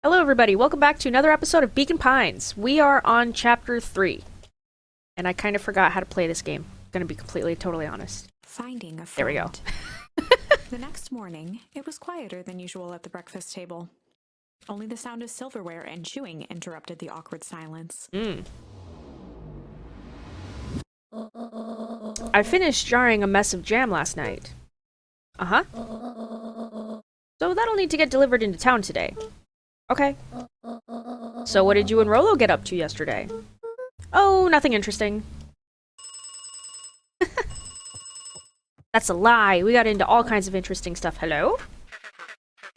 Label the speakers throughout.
Speaker 1: Hello everybody, welcome back to another episode of Beacon Pines. We are on chapter 3. And I kind of forgot how to play this game. Gonna be completely, totally honest.
Speaker 2: Finding a friend.
Speaker 1: There we go.
Speaker 2: The next morning, it was quieter than usual at the breakfast table. Only the sound of silverware and chewing interrupted the awkward silence.
Speaker 1: I finished jarring a mess of jam last night. Uh-huh. So that'll need to get delivered into town today. Okay. So what did you and Rolo get up to yesterday? Oh, nothing interesting. That's a lie. We got into all kinds of interesting stuff. Hello?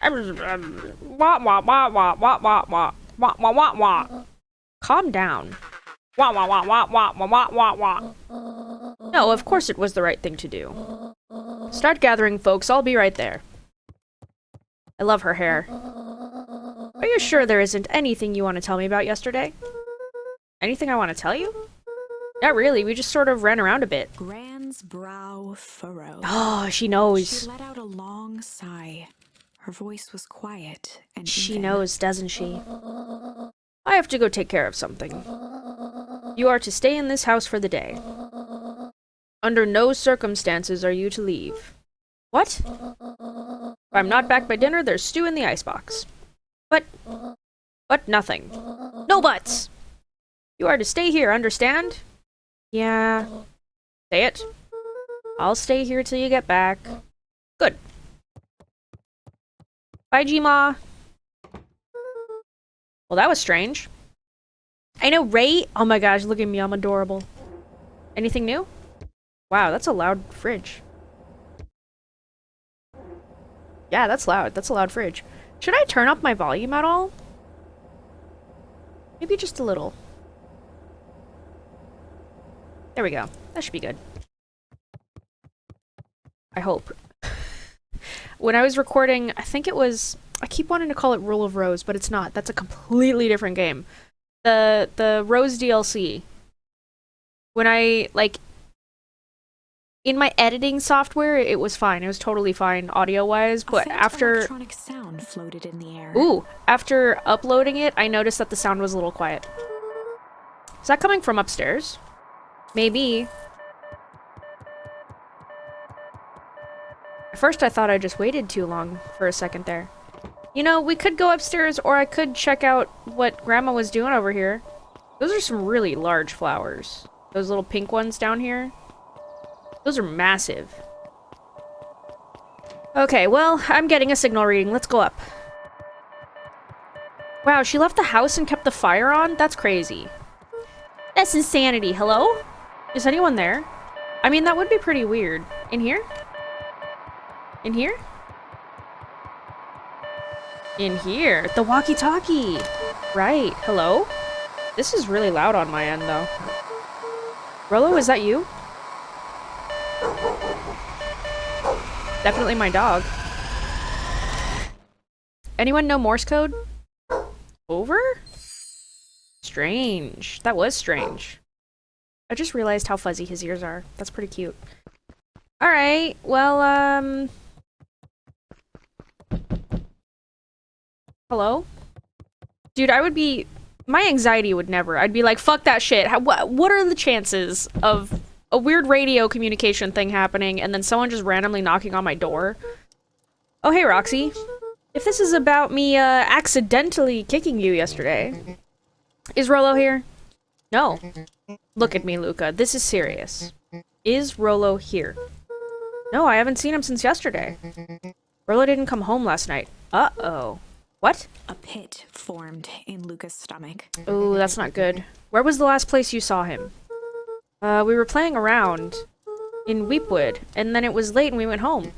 Speaker 1: Wah wah wah wah wah wah wah wah wah wah wah. Calm down. Wah wah wah wah wah wah wah wah wah. No, of course it was the right thing to do. Start gathering, folks. I'll be right there. I love her hair. Are you sure there isn't anything you want to tell me about yesterday? Anything I want to tell you? Not really, we just sort of ran around a bit.
Speaker 2: Gran's brow furrowed.
Speaker 1: Oh, she knows.
Speaker 2: She let out a long sigh. Her voice was quiet and
Speaker 1: She
Speaker 2: even.
Speaker 1: knows, doesn't she? I have to go take care of something. You are to stay in this house for the day. Under no circumstances are you to leave. What? If I'm not back by dinner, there's stew in the icebox. But nothing. No buts! You are to stay here, understand? Yeah. Say it. I'll stay here till you get back. Good. Bye, Gma. Well, that was strange. I know, right? Oh my gosh, look at me, I'm adorable. Anything new? Wow, that's a loud fridge. Yeah, that's loud. That's a loud fridge. Should I turn up my volume at all? Maybe just a little. There we go. That should be good. I hope. When I was recording, I think it was... I keep wanting to call it Rule of Rose, but it's not. That's a completely different game. The Rose DLC. When I, like... In my editing software, it was fine. It was totally fine audio-wise, but after...
Speaker 2: electronic sound floated in the air.
Speaker 1: Ooh, after uploading it, I noticed that the sound was a little quiet. Is that coming from upstairs? Maybe. At first I thought I just waited too long for a second there. You know, we could go upstairs, or I could check out what Grandma was doing over here. Those are some really large flowers. Those little pink ones down here. Those are massive. Okay, well, I'm getting a signal reading. Let's go up. Wow, she left the house and kept the fire on? That's crazy. That's insanity. Hello? Is anyone there? I mean, that would be pretty weird. In here? In here? In here. The walkie-talkie. Right. Hello? This is really loud on my end, though. Rolo, is that you? Definitely my dog. Anyone know Morse code? Over? Strange. That was strange. I just realized how fuzzy his ears are. That's pretty cute. Alright, well, hello? Dude, I would be... My anxiety would never. I'd be like, fuck that shit. What are the chances of a weird radio communication thing happening and then someone just randomly knocking on my door? Oh, hey, Roxy. If this is about me, accidentally kicking you yesterday... Is Rolo here? No. Look at me, Luka. This is serious. Is Rolo here? No, I haven't seen him since yesterday. Rolo didn't come home last night. Uh-oh. What?
Speaker 2: A pit formed in Luka's stomach.
Speaker 1: Ooh, that's not good. Where was the last place you saw him? We were playing around in Weepwood, and then it was late and we went home.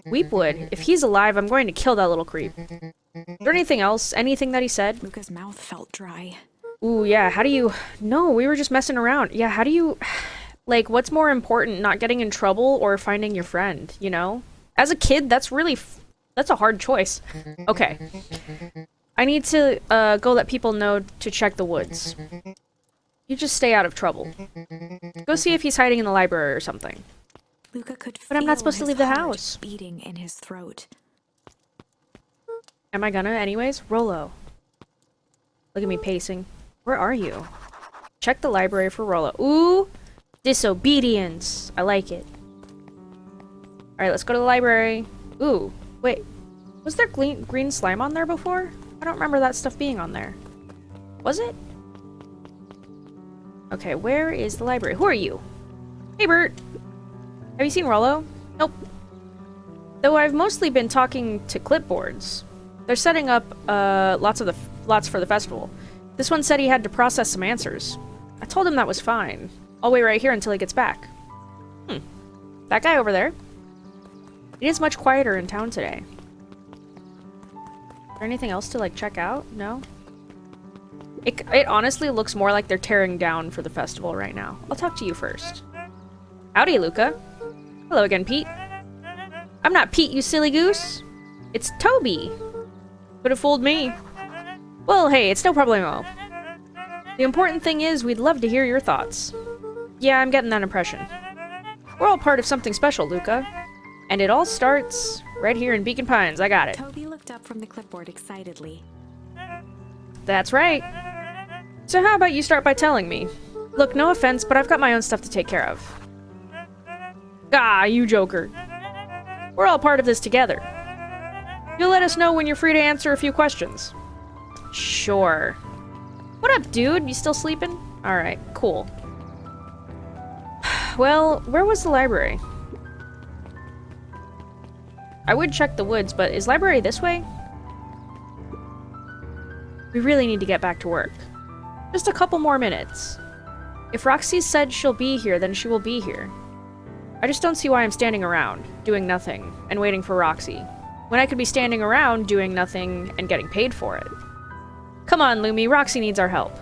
Speaker 1: Weepwood? If he's alive, I'm going to kill that little creep. Is there anything else? Anything that he said?
Speaker 2: Luka's mouth felt dry.
Speaker 1: Ooh, yeah, how do you... No, we were just messing around. Yeah, how do you... Like, what's more important, not getting in trouble or finding your friend, you know? As a kid, that's really... That's a hard choice. Okay. I need to, go let people know to check the woods. You just stay out of trouble. Go see if he's hiding in the library or something.
Speaker 2: Luka could
Speaker 1: But I'm not
Speaker 2: feel
Speaker 1: supposed to
Speaker 2: his
Speaker 1: leave the
Speaker 2: heart
Speaker 1: house.
Speaker 2: beating in his throat.
Speaker 1: Am I gonna anyways? Rollo. Look at me pacing. Where are you? Check the library for Rollo. Ooh! Disobedience! I like it. Alright, let's go to the library. Ooh, wait. Was there green slime on there before? I don't remember that stuff being on there. Was it? Okay, where is the library? Who are you? Hey, Bert! Have you seen Rollo? Nope. Though I've mostly been talking to clipboards. They're setting up lots for the festival. This one said he had to process some answers. I told him that was fine. I'll wait right here until he gets back. That guy over there. It is much quieter in town today. Is there anything else to, like, check out? No? It honestly looks more like they're tearing down for the festival right now. I'll talk to you first. Howdy, Luka. Hello again, Pete. I'm not Pete, you silly goose. It's Toby. Could have fooled me. Well, hey, it's no problemo. The important thing is we'd love to hear your thoughts. Yeah, I'm getting that impression. We're all part of something special, Luka. And it all starts right here in Beacon Pines. I got it.
Speaker 2: Toby looked up from the clipboard excitedly.
Speaker 1: That's right. So how about you start by telling me? Look, no offense, but I've got my own stuff to take care of. Ah, you joker. We're all part of this together. You'll let us know when you're free to answer a few questions. Sure. What up, dude? You still sleeping? Alright, cool. Well, where was the library? I would check the woods, but is library this way? We really need to get back to work. Just a couple more minutes. If Roxy said she'll be here, then she will be here. I just don't see why I'm standing around, doing nothing, and waiting for Roxy, when I could be standing around doing nothing and getting paid for it. Come on, Lumi, Roxy needs our help.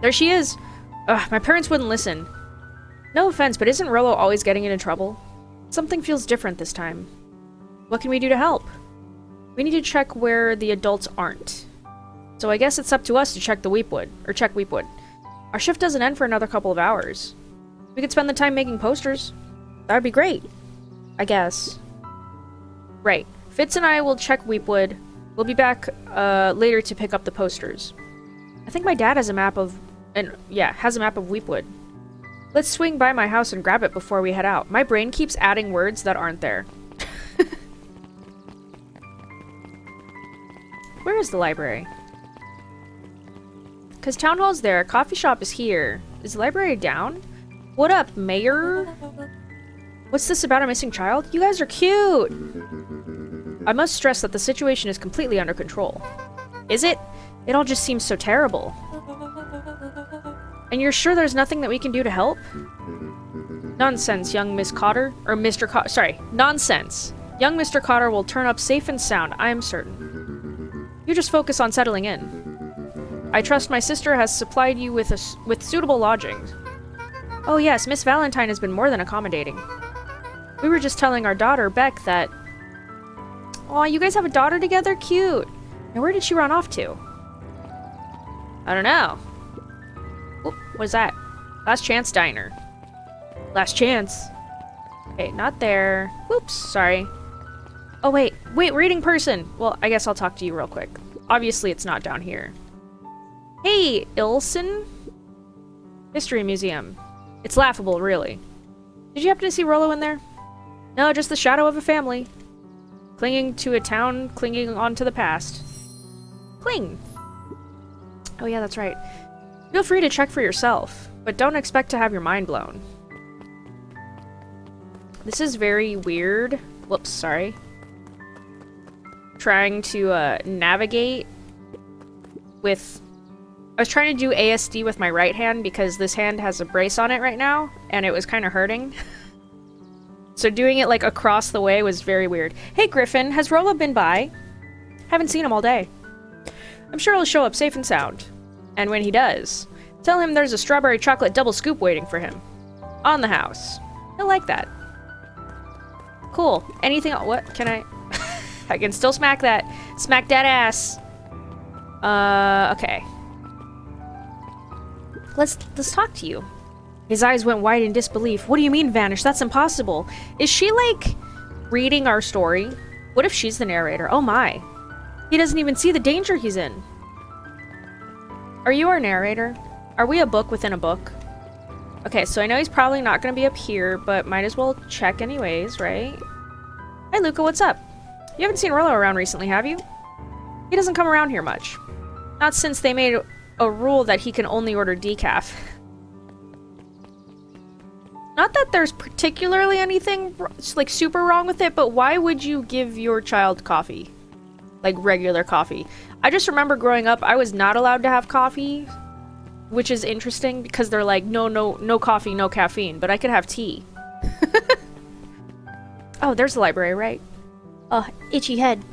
Speaker 1: There she is! Ugh, my parents wouldn't listen. No offense, but isn't Rollo always getting into trouble? Something feels different this time. What can we do to help? We need to check where the adults aren't. So I guess it's up to us to check the Weepwood, or check Weepwood. Our shift doesn't end for another couple of hours. We could spend the time making posters. That would be great. I guess. Right. Fitz and I will check Weepwood. We'll be back later to pick up the posters. I think my dad has a map of... has a map of Weepwood. Let's swing by my house and grab it before we head out. My brain keeps adding words that aren't there. Where is the library? Because town hall's there, coffee shop is here. Is the library down? What up, Mayor? What's this about a missing child? You guys are cute! I must stress that the situation is completely under control. Is it? It all just seems so terrible. And you're sure there's nothing that we can do to help? Nonsense, young Miss Cotter. Or Mr. Cotter. Sorry, nonsense. Young Mr. Cotter will turn up safe and sound, I am certain. You just focus on settling in. I trust my sister has supplied you with suitable lodgings. Oh yes, Miss Valentine has been more than accommodating. We were just telling our daughter, Beck, that... Aw, you guys have a daughter together? Cute! Now where did she run off to? I don't know. Oop, what is that? Last Chance Diner. Last Chance. Okay, not there. Whoops, sorry. Oh wait, reading person! Well, I guess I'll talk to you real quick. Obviously it's not down here. Hey, Ilson? History Museum. It's laughable, really. Did you happen to see Rollo in there? No, just the shadow of a family. Clinging to a town, clinging on to the past. Cling! Oh yeah, that's right. Feel free to check for yourself, but don't expect to have your mind blown. This is very weird. Whoops, sorry. Trying to navigate with... I was trying to do ASD with my right hand because this hand has a brace on it right now, and it was kind of hurting. So doing it like across the way was very weird. Hey Griffin, has Rollo been by? Haven't seen him all day. I'm sure he'll show up safe and sound. And when he does, tell him there's a strawberry chocolate double scoop waiting for him. On the house. He'll like that. Cool. Anything else? What? Can I... I can still smack that. Smack that ass. Okay. Let's talk to you. His eyes went wide in disbelief. What do you mean, vanish? That's impossible. Is she, like, reading our story? What if she's the narrator? Oh my. He doesn't even see the danger he's in. Are you our narrator? Are we a book within a book? Okay, so I know he's probably not going to be up here, but might as well check anyways, right? Hey, Luka, what's up? You haven't seen Rollo around recently, have you? He doesn't come around here much. Not since they made a rule that he can only order decaf. Not that there's particularly anything, like, super wrong with it, but why would you give your child coffee? Like, regular coffee. I just remember growing up, I was not allowed to have coffee, which is interesting because they're like, no coffee, no caffeine, but I could have tea. Oh, there's the library, right? Oh, itchy head.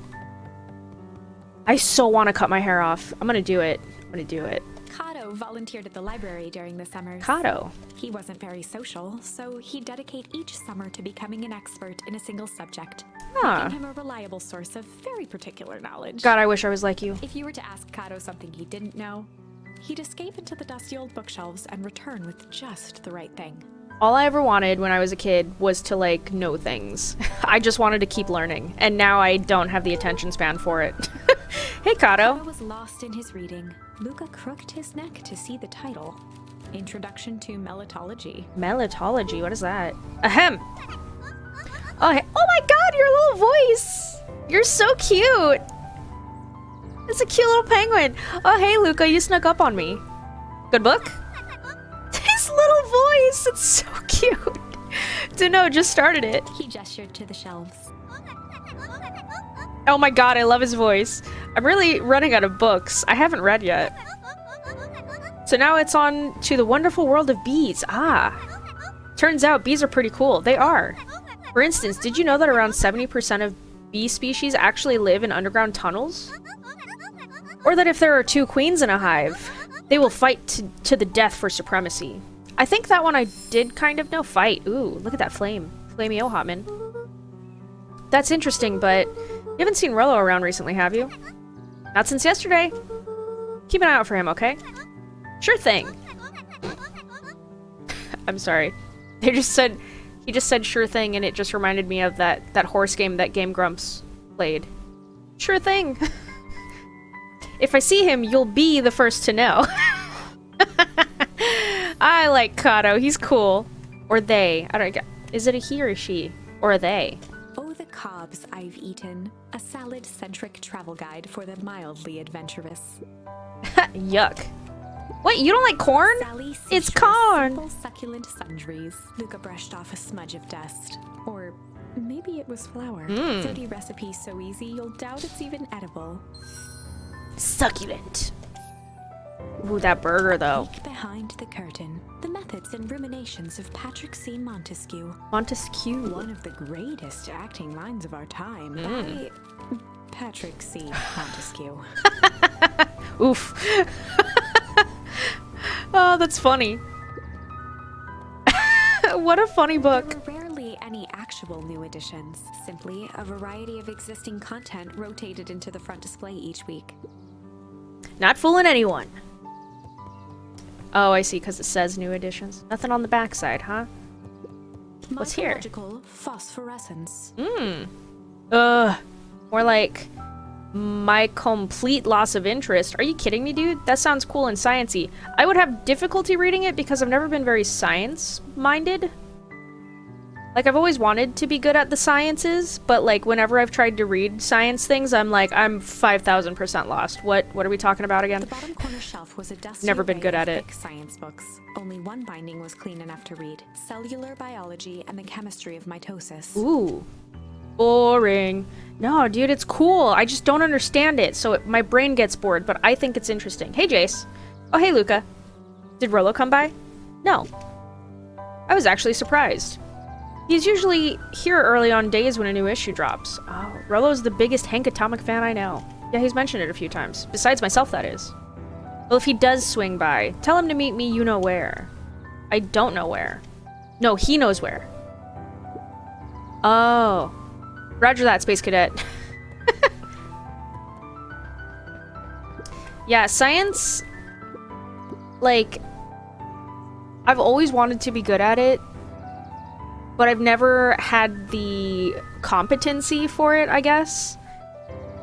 Speaker 1: I so want to cut my hair off. I'm gonna do it. I'm gonna do it.
Speaker 2: Kato volunteered at the library during the summers.
Speaker 1: Kato.
Speaker 2: He wasn't very social, so he'd dedicate each summer to becoming an expert in a single subject, making him a reliable source of very particular knowledge.
Speaker 1: God, I wish I was like you.
Speaker 2: If you were to ask Kato something he didn't know, he'd escape into the dusty old bookshelves and return with just the right thing.
Speaker 1: All I ever wanted when I was a kid was to, like, know things. I just wanted to keep learning, and now I don't have the attention span for it. Hey, Kato.
Speaker 2: Kato was lost in his reading. Luka crooked his neck to see the title. Introduction to Melitology.
Speaker 1: Melitology, what is that? Ahem! Oh, hey. Oh my god, your little voice! You're so cute! It's a cute little penguin. Oh, hey, Luka, you snuck up on me. Good book? His little voice, it's so cute. Dunno, just started it.
Speaker 2: He gestured to the shelves.
Speaker 1: Oh my god, I love his voice. I'm really running out of books. I haven't read yet. So now it's on to the wonderful world of bees. Ah. Turns out bees are pretty cool. They are. For instance, did you know that around 70% of bee species actually live in underground tunnels? Or that if there are two queens in a hive, they will fight to the death for supremacy. I think that one I did kind of know. Fight. Ooh, look at that flame. Flamey-o Hotman. That's interesting, but you haven't seen Rollo around recently, have you? Not since yesterday. Keep an eye out for him, okay? Sure thing. I'm sorry. He just said sure thing, and it just reminded me of that horse game that Game Grumps played. Sure thing. If I see him, you'll be the first to know. I like Kato. He's cool. Or they. I don't get. Is it a he or a she? Or a they?
Speaker 2: Oh, the cobs I've eaten. A salad-centric travel guide for the mildly adventurous.
Speaker 1: Yuck. Wait, you don't like corn? It's corn!
Speaker 2: Simple, succulent sundries. Luka brushed off a smudge of dust. Or maybe it was flour. Dirty recipe so easy you'll doubt it's even edible.
Speaker 1: Succulent. Ooh, that burger, though.
Speaker 2: Peek behind the curtain. The methods and ruminations of Patrick C. Montesquieu.
Speaker 1: Montesquieu.
Speaker 2: One of the greatest acting minds of our time. By Patrick C. Montesquieu.
Speaker 1: Oof. Oh, that's funny. What a funny book.
Speaker 2: There were rarely any actual new editions. Simply a variety of existing content rotated into the front display each week.
Speaker 1: Not fooling anyone. Oh, I see, because it says new editions. Nothing on the backside, huh? What's here?
Speaker 2: Mythological phosphorescence.
Speaker 1: More like my complete loss of interest. Are you kidding me, dude? That sounds cool and sciencey. I would have difficulty reading it because I've never been very science-minded. Like, I've always wanted to be good at the sciences, but, like, whenever I've tried to read science things, I'm like, I'm 5,000% lost. What are we talking about again?
Speaker 2: The bottom corner shelf was a dusty
Speaker 1: Never been
Speaker 2: array
Speaker 1: good
Speaker 2: of
Speaker 1: at it.
Speaker 2: thick science books. Only one binding was clean enough to read. Cellular Biology and the Chemistry of Mitosis.
Speaker 1: Ooh. Boring. No, dude, it's cool. I just don't understand it, so my brain gets bored, but I think it's interesting. Hey, Jace. Oh, hey, Luka. Did Rollo come by? No. I was actually surprised. He's usually here early on days when a new issue drops. Oh, Rollo's the biggest Hank Atomic fan I know. Yeah, he's mentioned it a few times. Besides myself, that is. Well, if he does swing by, tell him to meet me you-know-where. I don't know where. No, he knows where. Oh. Roger that, Space Cadet. Yeah, science... Like... I've always wanted to be good at it, but I've never had the competency for it, I guess.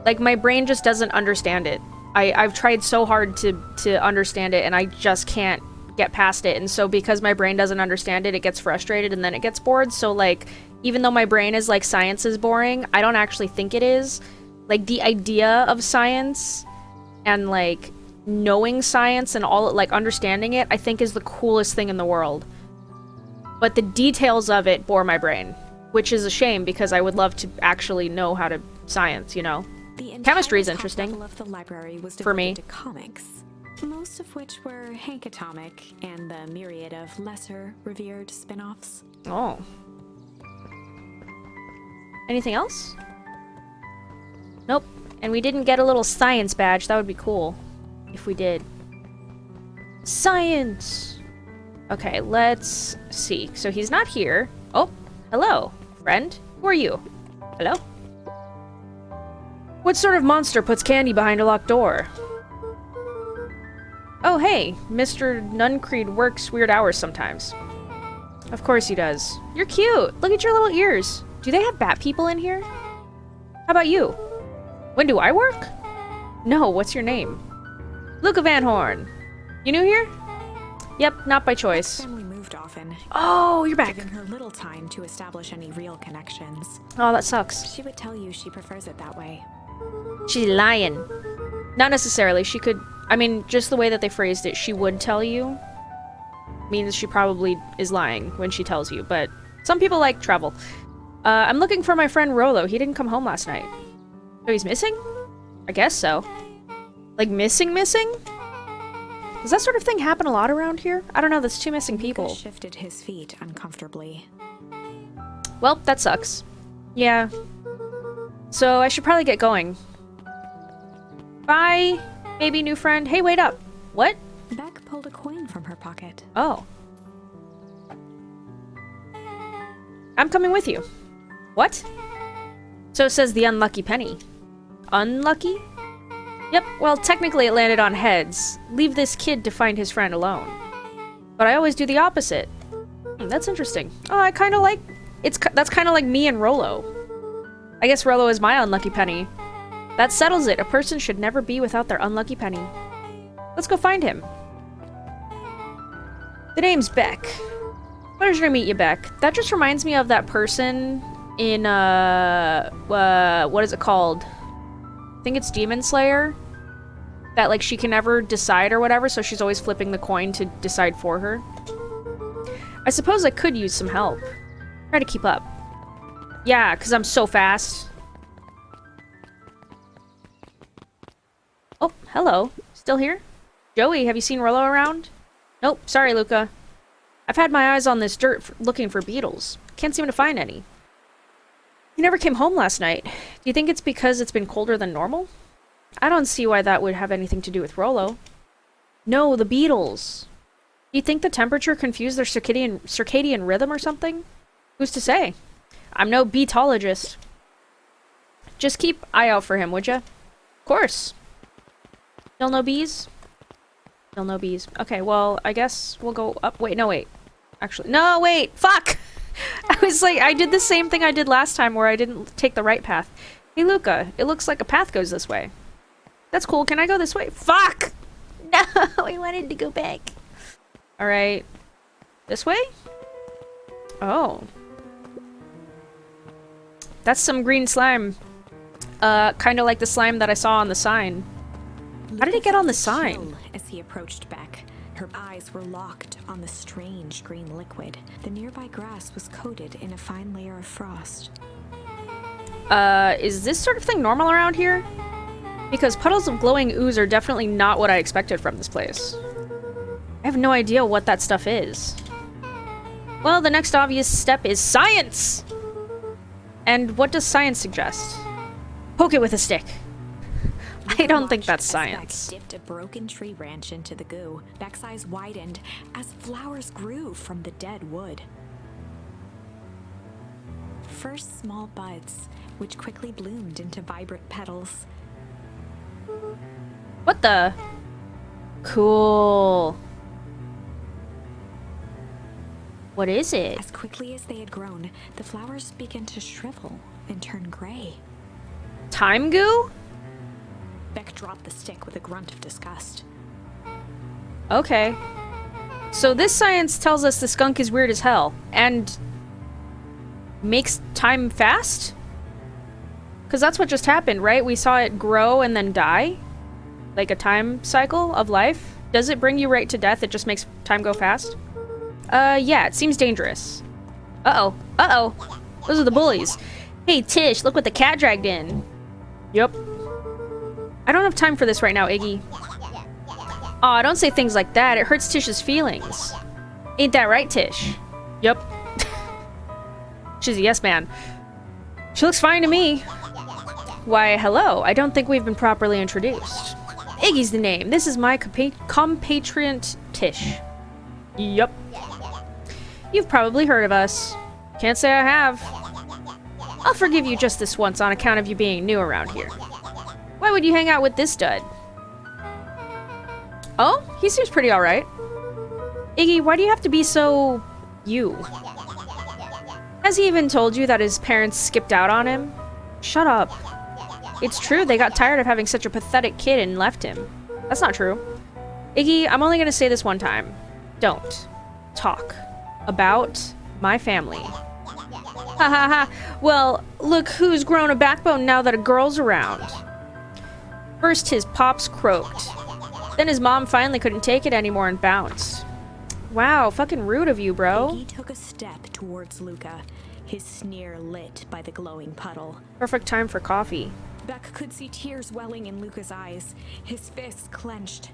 Speaker 1: Like, my brain just doesn't understand it. I've tried so hard to understand it, and I just can't get past it. And so because my brain doesn't understand it, it gets frustrated, and then it gets bored. So, like, even though my brain is like, science is boring, I don't actually think it is. Like, the idea of science and, like, knowing science and all, like, understanding it, I think is the coolest thing in the world. But the details of it bore my brain, which is a shame because I would love to actually know how to science, you know? Chemistry is interesting
Speaker 2: of the library was
Speaker 1: for me.
Speaker 2: devoted to comics, most of which were Hank Atomic and the myriad of lesser revered spin-offs.
Speaker 1: Oh. Anything else? Nope. And we didn't get a little science badge. That would be cool if we did. Science! Okay, let's see. So he's not here. Oh, hello, friend. Who are you? Hello? What sort of monster puts candy behind a locked door? Oh, hey, Mr. Nuncreed works weird hours sometimes. Of course he does. You're cute. Look at your little ears. Do they have bat people in here? How about you? When do I work? No, what's your name? Luka Van Horn. You new here? Yep, not by choice.
Speaker 2: Family moved often.
Speaker 1: Oh, you're back.
Speaker 2: Giving her little time to establish any real connections.
Speaker 1: Oh, that sucks.
Speaker 2: She would tell you she prefers it that way.
Speaker 1: She's lying. Not necessarily. She could... I mean, just the way that they phrased it, she would tell you, means she probably is lying when she tells you, but some people like travel. I'm looking for my friend Rolo. He didn't come home last night. So he's missing? I guess so. Like, missing? Does that sort of thing happen a lot around here? I don't know, that's two missing people.
Speaker 2: Luka shifted his feet uncomfortably.
Speaker 1: Well, that sucks. Yeah. So I should probably get going. Bye, baby new friend. Hey, wait up. What?
Speaker 2: Beck pulled a coin from her pocket.
Speaker 1: Oh. I'm coming with you. What? So it says the unlucky penny. Unlucky? Yep, well, technically it landed on heads. Leave this kid to find his friend alone. But I always do the opposite. That's interesting. Oh, I kind of like... That's kind of like me and Rolo. I guess Rolo is my unlucky penny. That settles it. A person should never be without their unlucky penny. Let's go find him. The name's Beck. Pleasure to meet you, Beck. That just reminds me of that person in, what is it called? I think it's Demon Slayer. That, like, she can never decide or whatever, so she's always flipping the coin to decide for her. I suppose I could use some help. Try to keep up. Yeah, because I'm so fast. Oh, hello. Still here? Joey, have you seen Rolo around? Nope, sorry, Luka. I've had my eyes on this dirt looking for beetles. Can't seem to find any. He never came home last night. Do you think it's because it's been colder than normal? I don't see why that would have anything to do with Rolo. No, the beetles. Do you think the temperature confused their circadian rhythm or something? Who's to say? I'm no beetologist. Just keep eye out for him, would ya? Of course. Still no bees? Still no bees. Okay, well, I guess we'll go up. Wait, no, wait. Actually, no, wait! Fuck! I was like, I did the same thing I did last time where I didn't take the right path. Hey, Luka, it looks like a path goes this way. That's cool. Can I go this way? Fuck! No, I wanted to go back. Alright. This way? Oh. That's some green slime. Kind of like the slime that I saw on the sign. How did it get on the sign?
Speaker 2: As he approached Beck, her eyes were locked on the strange green liquid. The nearby grass was coated in a fine layer of frost.
Speaker 1: Is this sort of thing normal around here? Because puddles of glowing ooze are definitely not what I expected from this place. I have no idea what that stuff is. Well, the next obvious step is science! And what does science suggest? Poke it with a stick. I don't think that's science.
Speaker 2: Beck dipped a broken tree branch into the goo. Beck's eyes widened as flowers grew from the dead wood. First small buds, which quickly bloomed into vibrant petals.
Speaker 1: What the? Cool. What is it?
Speaker 2: As quickly as they had grown, the flowers began to shrivel and turn gray.
Speaker 1: Time goo?
Speaker 2: Beck dropped the stick with a grunt of disgust.
Speaker 1: Okay. So this science tells us the skunk is weird as hell. And makes time fast? Because that's what just happened, right? We saw it grow and then die? Like a time cycle of life? Does it bring you right to death? It just makes time go fast? Yeah, it seems dangerous. Uh-oh. Uh-oh. Those are the bullies. Hey, Tish, look what the cat dragged in. Yep. I don't have time for this right now, Iggy. Aw, don't say things like that. It hurts Tish's feelings. Ain't that right, Tish? Yep. She's a yes man. She looks fine to me. Why, hello. I don't think we've been properly introduced. Iggy's the name. This is my compatriot Tish. Yup. You've probably heard of us. Can't say I have. I'll forgive you just this once on account of you being new around here. Why would you hang out with this stud? Oh, he seems pretty alright. Iggy, why do you have to be so... you? Has he even told you that his parents skipped out on him? Shut up. It's true, they got tired of having such a pathetic kid and left him. That's not true. Iggy, I'm only gonna say this one time. Don't talk about my family. Ha ha ha. Well, look who's grown a backbone now that a girl's around. First his pops croaked. Then his mom finally couldn't take it anymore and bounced. Wow, fucking rude of you, bro.
Speaker 2: Iggy took a step towards Luka, his sneer lit by the glowing puddle.
Speaker 1: Perfect time for coffee.
Speaker 2: Beck could see tears welling in Luka's eyes, his fists clenched.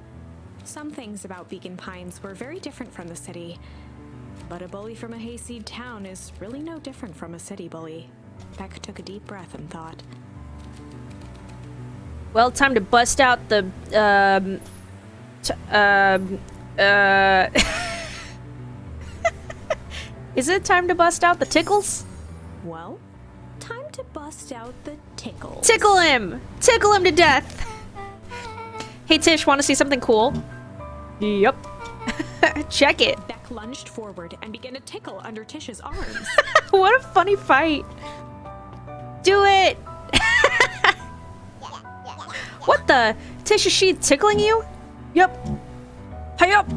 Speaker 2: Some things about Beacon Pines were very different from the city, but a bully from a hayseed town is really no different from a city bully. Beck took a deep breath and thought.
Speaker 1: Well, time to bust out the, Is it time to bust out the tickles?
Speaker 2: Well, time to bust out the tickles.
Speaker 1: Tickle him! Tickle him to death! Hey Tish, wanna see something cool? Yep. Check it.
Speaker 2: Beck lunged forward and began to tickle under Tish's arms.
Speaker 1: What a funny fight. Do it! What the? Tish, is she tickling you? Yup. Hi-yup.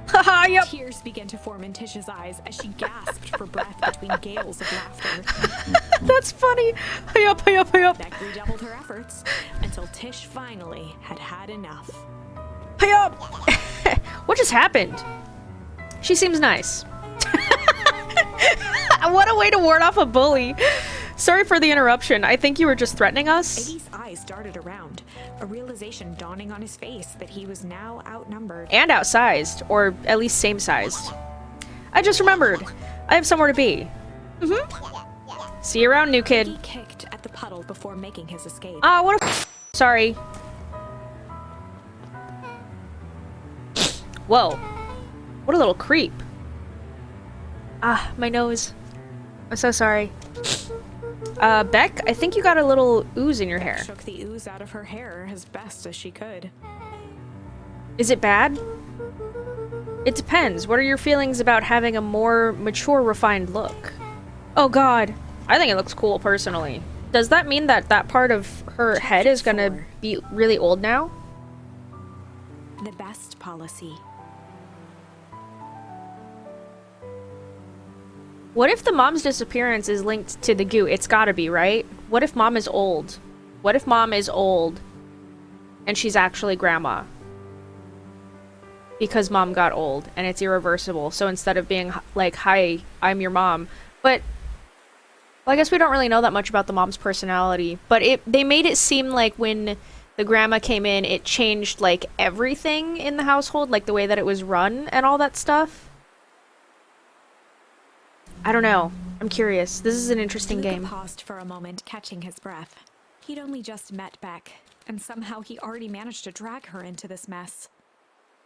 Speaker 1: Haha, yup.
Speaker 2: Tears began to form in Tish's eyes as she gasped for breath between gales of laughter.
Speaker 1: That's funny. Hi-yup, hi-yup, hi-yup.
Speaker 2: Beck redoubled her efforts until Tish finally had had enough.
Speaker 1: Hi-yup. What just happened? She seems nice. What a way to ward off a bully. Sorry for the interruption. I think you were just threatening us.
Speaker 2: Iggy's eyes darted around, a realization dawning on his face that he was now outnumbered.
Speaker 1: And outsized, or at least same sized. I just remembered. I have somewhere to be. See you around, new kid.
Speaker 2: He kicked at the puddle before making his escape.
Speaker 1: Ah, what a sorry. Whoa. What a little creep. Ah, my nose. I'm so sorry. Beck, I think you got a little ooze in your hair.
Speaker 2: Shook the ooze out of her hair as best as she could.
Speaker 1: Is it bad? It depends. What are your feelings about having a more mature, refined look? Oh god. I think it looks cool, personally. Does that mean that that part of her head is gonna be really old now?
Speaker 2: The best policy.
Speaker 1: What if the mom's disappearance is linked to the goo? It's gotta be, right? What if mom is old? What if mom is old and she's actually grandma? Because mom got old and it's irreversible. So instead of being like, hi, I'm your mom. But, well, I guess we don't really know that much about the mom's personality. But they made it seem like when the grandma came in, it changed like everything in the household, like the way that it was run and all that stuff. I don't know. I'm curious. This is an interesting
Speaker 2: Luka
Speaker 1: game.
Speaker 2: Paused for a moment, catching his breath. He'd only just met Beck, and somehow he already managed to drag her into this mess.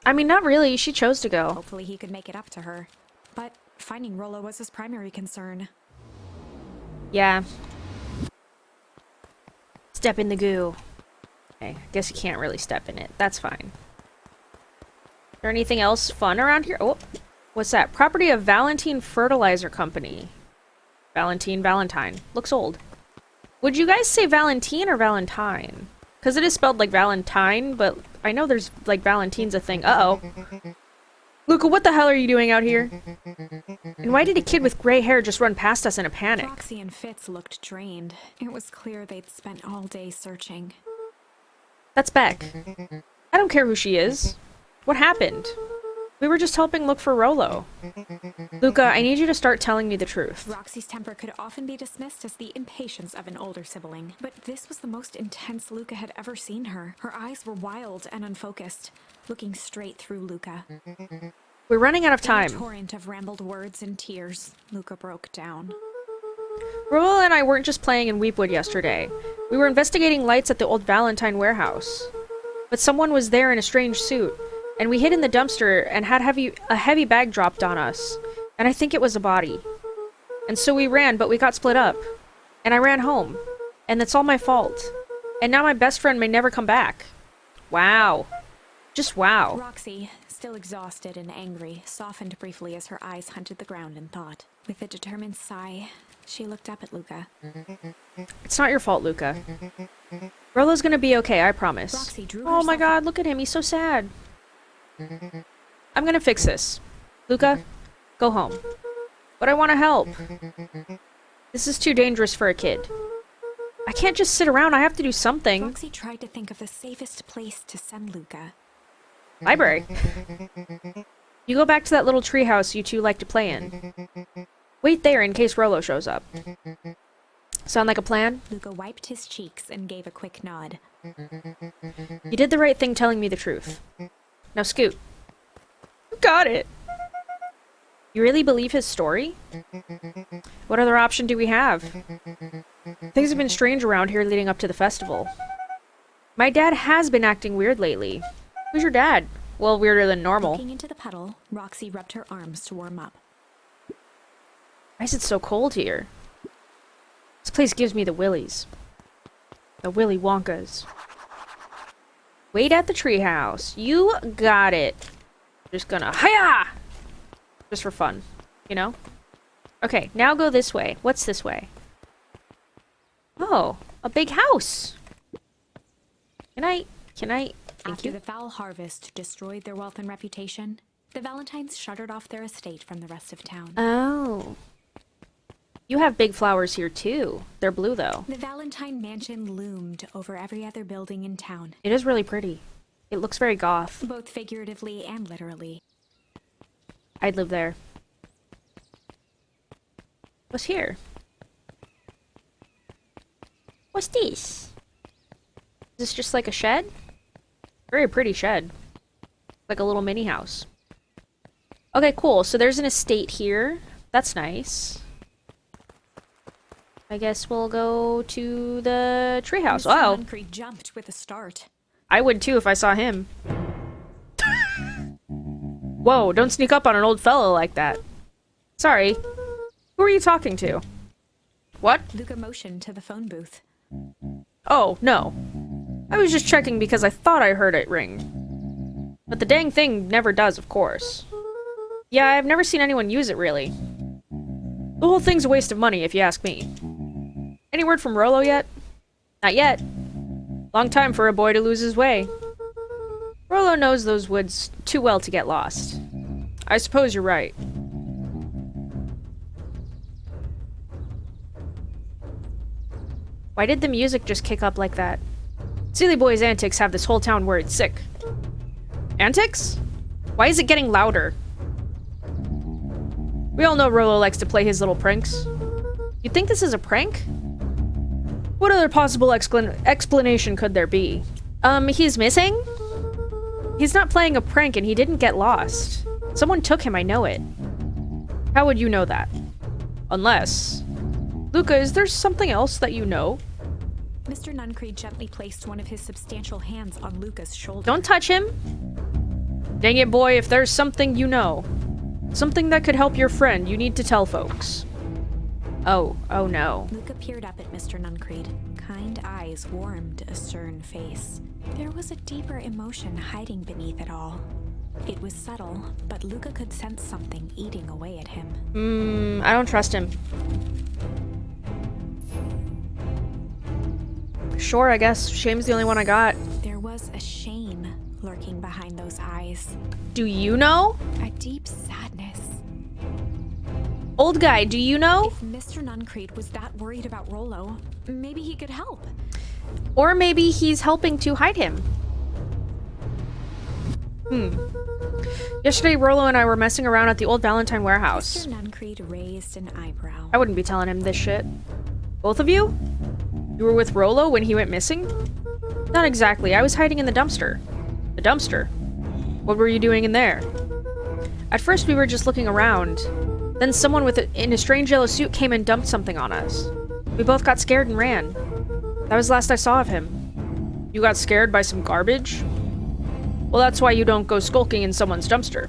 Speaker 1: I mean, not really. She chose to go.
Speaker 2: Hopefully he could make it up to her. But finding Rollo was his primary concern.
Speaker 1: Yeah. Step in the goo. Okay, I guess you can't really step in it. That's fine. Is there anything else fun around here? Oh, what's that? Property of Valentine Fertilizer Company. Valentine. Looks old. Would you guys say Valentine or Valentine? Because it is spelled like Valentine, but I know there's, like, Valentine's a thing. Uh-oh. Luka, what the hell are you doing out here? And why did a kid with gray hair just run past us in a panic?
Speaker 2: Roxy and Fitz looked drained. It was clear they'd spent all day searching.
Speaker 1: That's Beck. I don't care who she is. What happened? We were just helping look for Rolo. Luka, I need you to start telling me the truth.
Speaker 2: Roxy's temper could often be dismissed as the impatience of an older sibling, but this was the most intense Luka had ever seen her. Her eyes were wild and unfocused, looking straight through Luka.
Speaker 1: We're running out of time.
Speaker 2: In a torrent of rambled words and tears, Luka broke down.
Speaker 1: Rolo and I weren't just playing in Weepwood yesterday. We were investigating lights at the old Valentine warehouse. But someone was there in a strange suit, and we hid in the dumpster and had a heavy bag dropped on us. And I think it was a body. And so we ran, but we got split up. And I ran home. And that's all my fault. And now my best friend may never come back. Wow. Just wow.
Speaker 2: Roxy, still exhausted and angry, softened briefly as her eyes hunted the ground in thought. With a determined sigh, she looked up at Luka.
Speaker 1: It's not your fault, Luka. Rolo's gonna be okay, I promise.
Speaker 2: Roxy drew
Speaker 1: Oh my
Speaker 2: herself
Speaker 1: god, look at him, he's so sad. I'm gonna fix this. Luka, go home. But I want to help. This is too dangerous for a kid. I can't just sit around, I have to do something.
Speaker 2: Roxy tried to think of the safest place to send Luka.
Speaker 1: Library. You go back to that little treehouse you two like to play in. Wait there in case Rolo shows up. Sound like a plan?
Speaker 2: Luka wiped his cheeks and gave a quick nod.
Speaker 1: You did the right thing telling me the truth. Now scoot. You got it. You really believe his story? What other option do we have? Things have been strange around here leading up to the festival. My dad has been acting weird lately. Who's your dad? Well, weirder than normal.
Speaker 2: Looking into the puddle, Roxy rubbed her arms to warm up.
Speaker 1: Why is it so cold here? This place gives me the willies. The Willy Wonkas. Wait at the treehouse. You got it. Just gonna hiya! Just for fun, you know? Okay, now go this way. What's this way? Oh, a big house. Can I? Thank
Speaker 2: After
Speaker 1: you.
Speaker 2: the foul harvest destroyed their wealth and reputation, the Valentines shuttered off their estate from the rest of town.
Speaker 1: Oh. You have big flowers here too. They're blue though.
Speaker 2: The Valentine mansion loomed over every other building in town,
Speaker 1: It is really pretty. It looks very goth.
Speaker 2: both figuratively and literally.
Speaker 1: I'd live there. What's here? What's this? Is this just like a shed? Very pretty shed. Like a little mini house. Okay, cool. So there's an estate here. That's nice. I guess we'll go to the treehouse. Wow.
Speaker 2: Concrete jumped with a start.
Speaker 1: I would too if I saw him. Whoa, don't sneak up on an old fellow like that. Sorry. Who are you talking to? What?
Speaker 2: Luka motioned to the phone booth.
Speaker 1: Oh, no. I was just checking because I thought I heard it ring. But the dang thing never does, of course. Yeah, I've never seen anyone use it, really. The whole thing's a waste of money, if you ask me. Any word from Rolo yet? Not yet. Long time for a boy to lose his way. Rolo knows those woods too well to get lost. I suppose you're right. Why did the music just kick up like that? Silly Boy's antics have this whole town worried sick. Antics? Why is it getting louder? We all know Rolo likes to play his little pranks. You think this is a prank? What other possible explanation could there be? He's missing? He's not playing a prank and he didn't get lost. Someone took him, I know it. How would you know that? Unless... Luka, is there something else that you know?
Speaker 2: Mr. Nuncreed gently placed one of his substantial hands on Luka's shoulder.
Speaker 1: Don't touch him! Dang it, boy, if there's something you know. Something that could help your friend, you need to tell folks. Oh no.
Speaker 2: Luka peered up at Mr. Nuncreed. Kind eyes warmed a stern face. There was a deeper emotion hiding beneath it all. It was subtle, but Luka could sense something eating away at him.
Speaker 1: I don't trust him. Sure, I guess. Shame's the only one I got.
Speaker 2: There was a shame lurking behind those eyes.
Speaker 1: Do you know?
Speaker 2: A deep sadness.
Speaker 1: Old guy, do you know?
Speaker 2: If Mr. Nuncreed was that worried about Rollo, maybe he could help.
Speaker 1: Or maybe he's helping to hide him. Yesterday, Rollo and I were messing around at the old Valentine warehouse.
Speaker 2: Mr. Nuncreed raised an eyebrow.
Speaker 1: I wouldn't be telling him this shit. Both of you? You were with Rollo when he went missing? Not exactly. I was hiding in the dumpster. The dumpster? What were you doing in there? At first, we were just looking around. Then someone in a strange yellow suit came and dumped something on us. We both got scared and ran. That was the last I saw of him. You got scared by some garbage? Well, that's why you don't go skulking in someone's dumpster.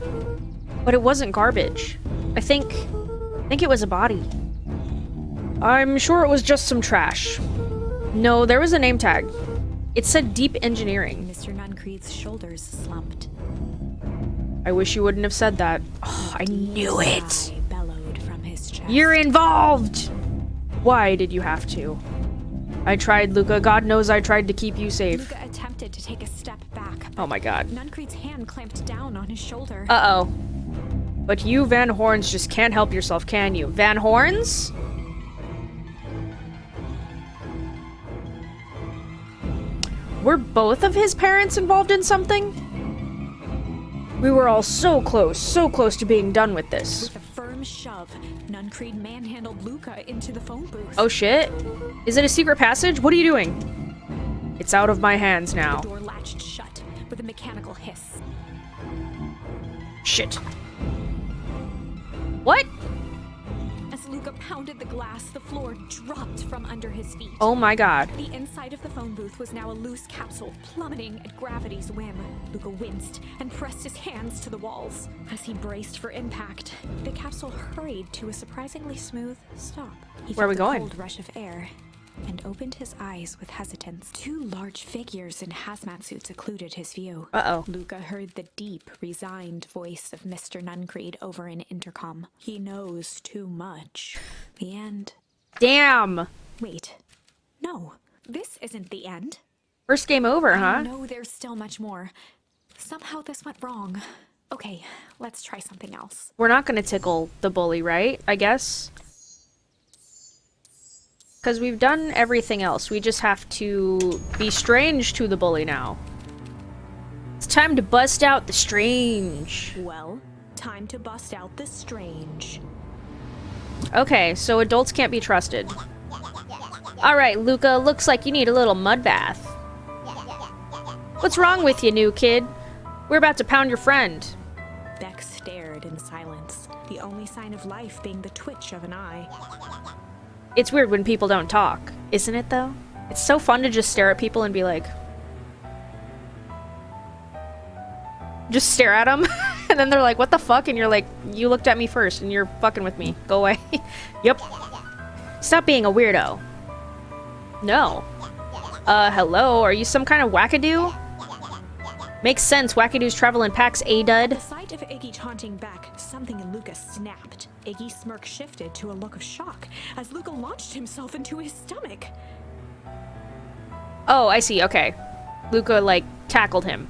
Speaker 1: But it wasn't garbage. I think it was a body. I'm sure it was just some trash. No, there was a name tag. It said Deep Engineering.
Speaker 2: Mr. Nuncreed's shoulders slumped.
Speaker 1: I wish you wouldn't have said that. Oh, I knew it.
Speaker 2: Sigh bellowed from his chest.
Speaker 1: You're involved! Why did you have to? I tried, Luka. God knows I tried to keep you safe.
Speaker 2: Luka attempted to take a step back.
Speaker 1: Oh my god.
Speaker 2: Nuncreed's hand clamped down on his shoulder.
Speaker 1: Uh-oh. But you Van Horns just can't help yourself, can you? Van Horns? Were both of his parents involved in something? We were all so close to being done with this.
Speaker 2: With a firm shove, Nuncreed manhandled Luka into the phone booth.
Speaker 1: Oh shit? Is it a secret passage? What are you doing? It's out of my hands now.
Speaker 2: The door latched shut with a mechanical hiss.
Speaker 1: Shit. What?
Speaker 2: As Luka pounded the glass, the floor dropped from under his feet.
Speaker 1: Oh my god.
Speaker 2: The inside of the phone booth was now a loose capsule, plummeting at gravity's whim. Luka winced and pressed his hands to the walls. As he braced for impact, the capsule hurried to a surprisingly smooth stop. He
Speaker 1: Where are we
Speaker 2: felt a
Speaker 1: going?
Speaker 2: cold rush of air and opened his eyes with hesitance. Two large figures in hazmat suits occluded his view.
Speaker 1: Uh-oh.
Speaker 2: Luka heard the deep, resigned voice of Mr. Nuncreed over an intercom. He knows too much. The end.
Speaker 1: Damn.
Speaker 2: Wait. No. This isn't the end.
Speaker 1: First game over,
Speaker 2: I
Speaker 1: huh?
Speaker 2: know there's still much more. Somehow this went wrong. Okay, let's try something else.
Speaker 1: We're not gonna tickle the bully, right? I guess? Because we've done everything else. We just have to be strange to the bully now. It's time to bust out the strange.
Speaker 2: Well, time to bust out the strange.
Speaker 1: Okay, so adults can't be trusted. Alright, Luka, looks like you need a little mud bath. What's wrong with you, new kid? We're about to pound your friend.
Speaker 2: Beck stared in silence, the only sign of life being the twitch of an eye.
Speaker 1: It's weird when people don't talk, isn't it, though? It's so fun to just stare at people and be like... Just stare at them, and then they're like, what the fuck? And you're like, you looked at me first, and you're fucking with me. Go away. Yep. Stop being a weirdo. No. Hello? Are you some kind of wackadoo? Makes sense, wackadoos travel in packs, dud.
Speaker 2: The sight of Iggy taunting Beck, something in Luka snapped. Iggy's smirk shifted to a look of shock as Luka launched himself into his stomach.
Speaker 1: Oh, I see, okay. Luka, like, tackled him.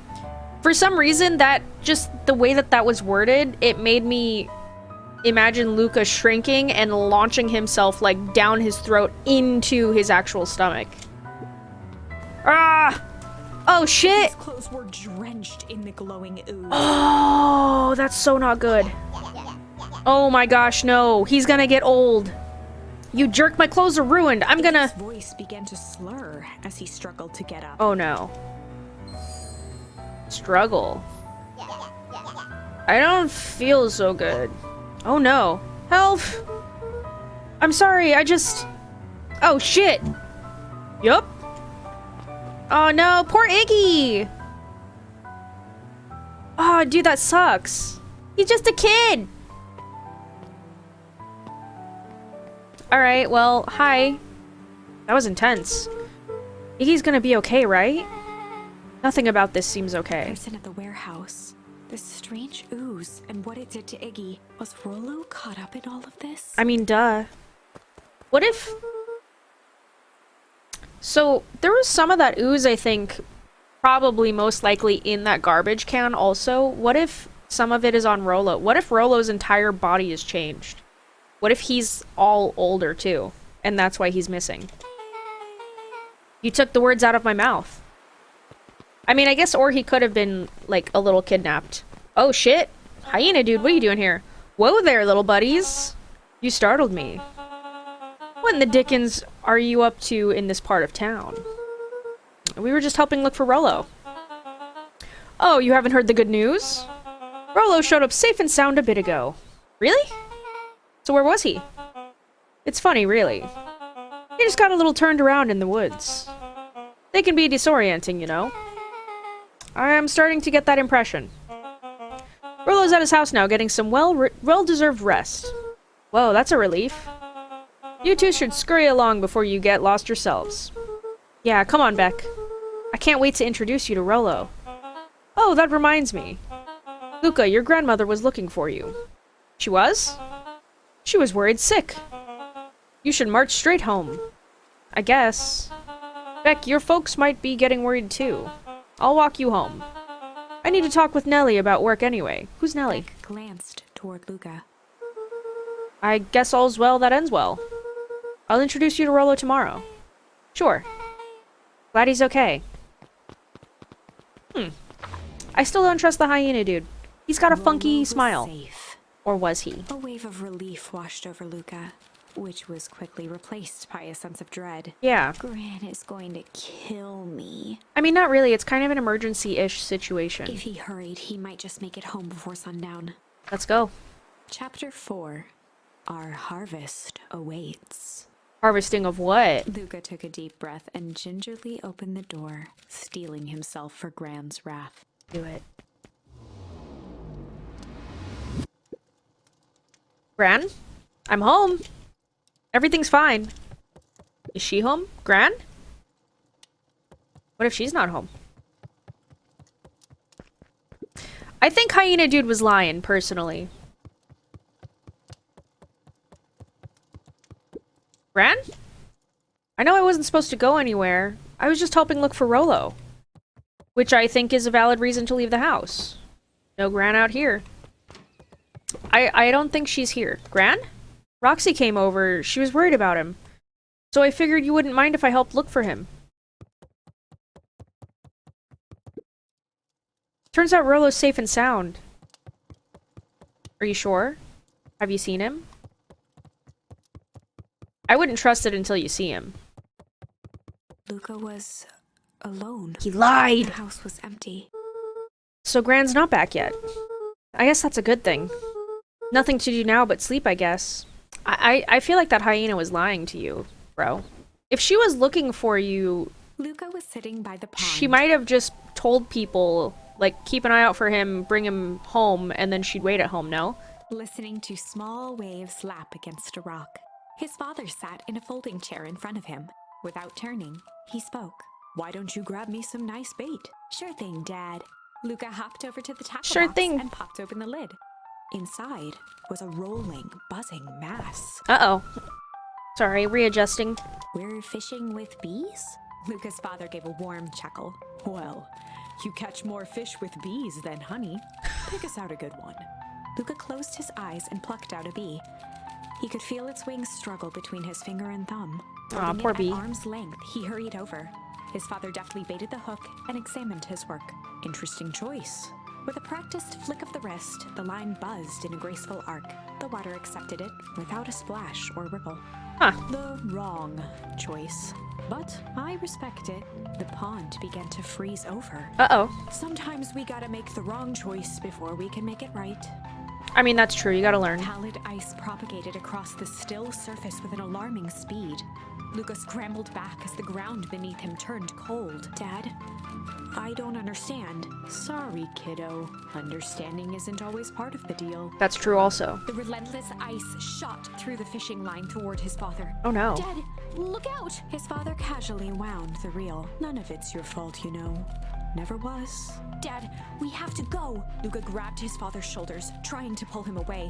Speaker 1: For some reason, that, just the way that that was worded, it made me imagine Luka shrinking and launching himself, like, down his throat into his actual stomach. Ah! Oh, shit!
Speaker 2: His clothes were drenched in the glowing ooze.
Speaker 1: Oh, that's so not good. Oh my gosh, no. He's gonna get old. You jerk, my clothes are ruined. I'm gonna...
Speaker 2: His voice began to slur as he struggled to get up.
Speaker 1: Oh no. Struggle. I don't feel so good. Oh no. Help! I'm sorry, I just... Oh shit! Yup. Oh no, poor Iggy! Oh, dude, that sucks. He's just a kid! Alright, well, hi. That was intense. Iggy's gonna be okay, right? Nothing about this seems okay.
Speaker 2: Person at the warehouse. This strange ooze and what it did to Iggy. Was Rollo caught up in all of this?
Speaker 1: I mean, duh. What if... So there was some of that ooze, I think, probably most likely in that garbage can also. What if some of it is on Rolo? What if Rolo's entire body is changed? What if he's all older too? And that's why he's missing. You took the words out of my mouth. I mean, I guess, or he could have been, like, a little kidnapped. Oh, shit. Hyena dude, what are you doing here? Whoa there, little buddies. You startled me. What in the dickens are you up to in this part of town? We were just helping look for Rolo. Oh, you haven't heard the good news? Rolo showed up safe and sound a bit ago. Really? So where was he? It's funny, really. He just got a little turned around in the woods. They can be disorienting, you know. I am starting to get that impression. Rolo's at his house now, getting some well-deserved rest. Whoa, that's a relief. You two should scurry along before you get lost yourselves. Yeah, come on, Beck. I can't wait to introduce you to Rolo. Oh, that reminds me. Luka, your grandmother was looking for you. She was? She was worried sick. You should march straight home. I guess. Beck, your folks might be getting worried too. I'll walk you home. I need to talk with Nellie about work anyway. Who's Nellie?
Speaker 2: Beck glanced toward Luka.
Speaker 1: I guess all's well that ends well. I'll introduce you to Rolo tomorrow. Sure. Glad he's okay. I still don't trust the hyena dude. He's got a funky smile.
Speaker 2: Safe.
Speaker 1: Or was he?
Speaker 2: A wave of relief washed over Luka, which was quickly replaced by a sense of dread.
Speaker 1: Yeah.
Speaker 2: Gran is going to kill me.
Speaker 1: I mean, not really. It's kind of an emergency-ish situation.
Speaker 2: If he hurried, he might just make it home before sundown.
Speaker 1: Let's go.
Speaker 2: Chapter 4. Our harvest awaits.
Speaker 1: Harvesting of what?
Speaker 2: Luka took a deep breath and gingerly opened the door, steeling himself for Gran's wrath.
Speaker 1: Do it. Gran? I'm home. Everything's fine. Is she home? Gran? What if she's not home? I think Hyena Dude was lying, personally. Gran? I know I wasn't supposed to go anywhere. I was just helping look for Rolo. Which I think is a valid reason to leave the house. No Gran out here. I don't think she's here. Gran? Roxy came over. She was worried about him. So I figured you wouldn't mind if I helped look for him. Turns out Rolo's safe and sound. Are you sure? Have you seen him? I wouldn't trust it until you see him.
Speaker 2: Luka was alone.
Speaker 1: He lied!
Speaker 2: The house was empty.
Speaker 1: So Gran's not back yet. I guess that's a good thing. Nothing to do now but sleep, I guess. I feel like that hyena was lying to you, bro. If she was looking for you...
Speaker 2: Luka was sitting by the pond.
Speaker 1: She might have just told people, like, keep an eye out for him, bring him home, and then she'd wait at home, no?
Speaker 2: Listening to small waves lap against a rock. His father sat in a folding chair in front of him. Without turning, he spoke. Why don't you grab me some nice bait? Sure thing, Dad. Luka hopped over to the tackle
Speaker 1: Sure
Speaker 2: box
Speaker 1: thing.
Speaker 2: and popped open the lid. Inside was a rolling, buzzing mass.
Speaker 1: Uh-oh. Sorry, readjusting.
Speaker 2: We're fishing with bees? Luka's father gave a warm chuckle. Well, you catch more fish with bees than honey. Pick us out a good one. Luka closed his eyes and plucked out a bee. He could feel its wings struggle between his finger and thumb.
Speaker 1: Aw,
Speaker 2: Holding
Speaker 1: poor
Speaker 2: it
Speaker 1: bee.
Speaker 2: At arm's length, he hurried over. His father deftly baited the hook and examined his work. Interesting choice. With a practiced flick of the wrist, the line buzzed in a graceful arc. The water accepted it without a splash or ripple.
Speaker 1: Huh.
Speaker 2: The wrong choice. But I respect it. The pond began to freeze over.
Speaker 1: Uh-oh.
Speaker 2: Sometimes we gotta make the wrong choice before we can make it right.
Speaker 1: I mean, that's true. You gotta learn.
Speaker 2: Pallid ice propagated across the still surface with an alarming speed. Luka scrambled back as the ground beneath him turned cold. Dad, I don't understand. Sorry, kiddo. Understanding isn't always part of the deal.
Speaker 1: That's true also.
Speaker 2: The relentless ice shot through the fishing line toward his father.
Speaker 1: Oh no.
Speaker 2: Dad, look out! His father casually wound the reel. None of it's your fault, you know. Never was. Dad, we have to go! Luka grabbed his father's shoulders, trying to pull him away.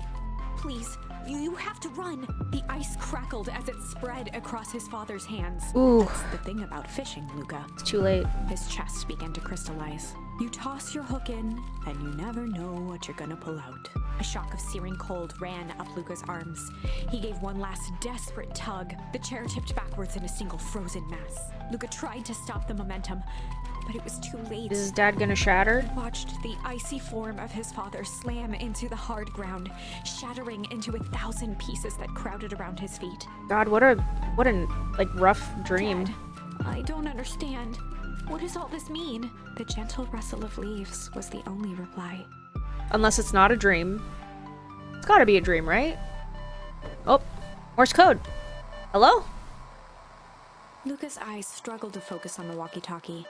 Speaker 2: Please, you have to run. The ice crackled as it spread across his father's hands.
Speaker 1: Ooh.
Speaker 2: That's the thing about fishing, Luka.
Speaker 1: It's too late.
Speaker 2: His chest began to crystallize. You toss your hook in, and you never know what you're gonna pull out. A shock of searing cold ran up Luka's arms. He gave one last desperate tug. The chair tipped backwards in a single frozen mass. Luka tried to stop the momentum, but it was too late.
Speaker 1: Is his dad gonna shatter?
Speaker 2: Watched the icy form of his father slam into the hard ground, shattering into 1,000 pieces that crowded around his feet.
Speaker 1: God, what a like rough dream.
Speaker 2: Dad, I don't understand. What does all this mean? The gentle rustle of leaves was the only reply.
Speaker 1: Unless it's not a dream. It's gotta be a dream, right? Oh, Morse code. Hello?
Speaker 2: Luka's eyes struggled to focus on the walkie-talkie.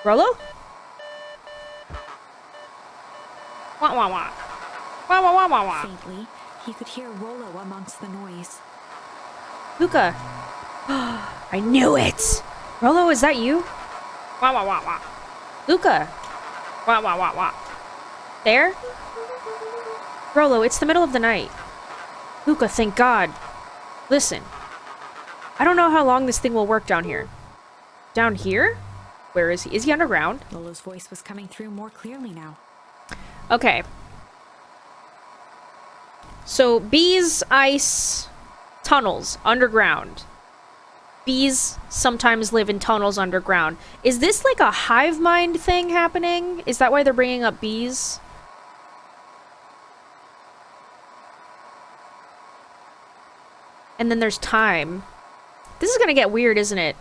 Speaker 1: Rollo? Wah wah wah. Wah wah wah wah wah.
Speaker 2: Faintly, he could hear Rollo amongst the noise.
Speaker 1: Luka. I knew it! Rollo, is that you? Wah wah wah wah. Luka. Wah wah wah wah. There? Rollo, it's the middle of the night. Luka, thank God. Listen. I don't know how long this thing will work down here. Down here? Where is he? Is he underground?
Speaker 2: Rollo's voice was coming through more clearly now.
Speaker 1: Okay. So, bees, ice, tunnels, underground. Bees sometimes live in tunnels underground. Is this like a hive mind thing happening? Is that why they're bringing up bees? And then there's time. This is gonna get weird, isn't it?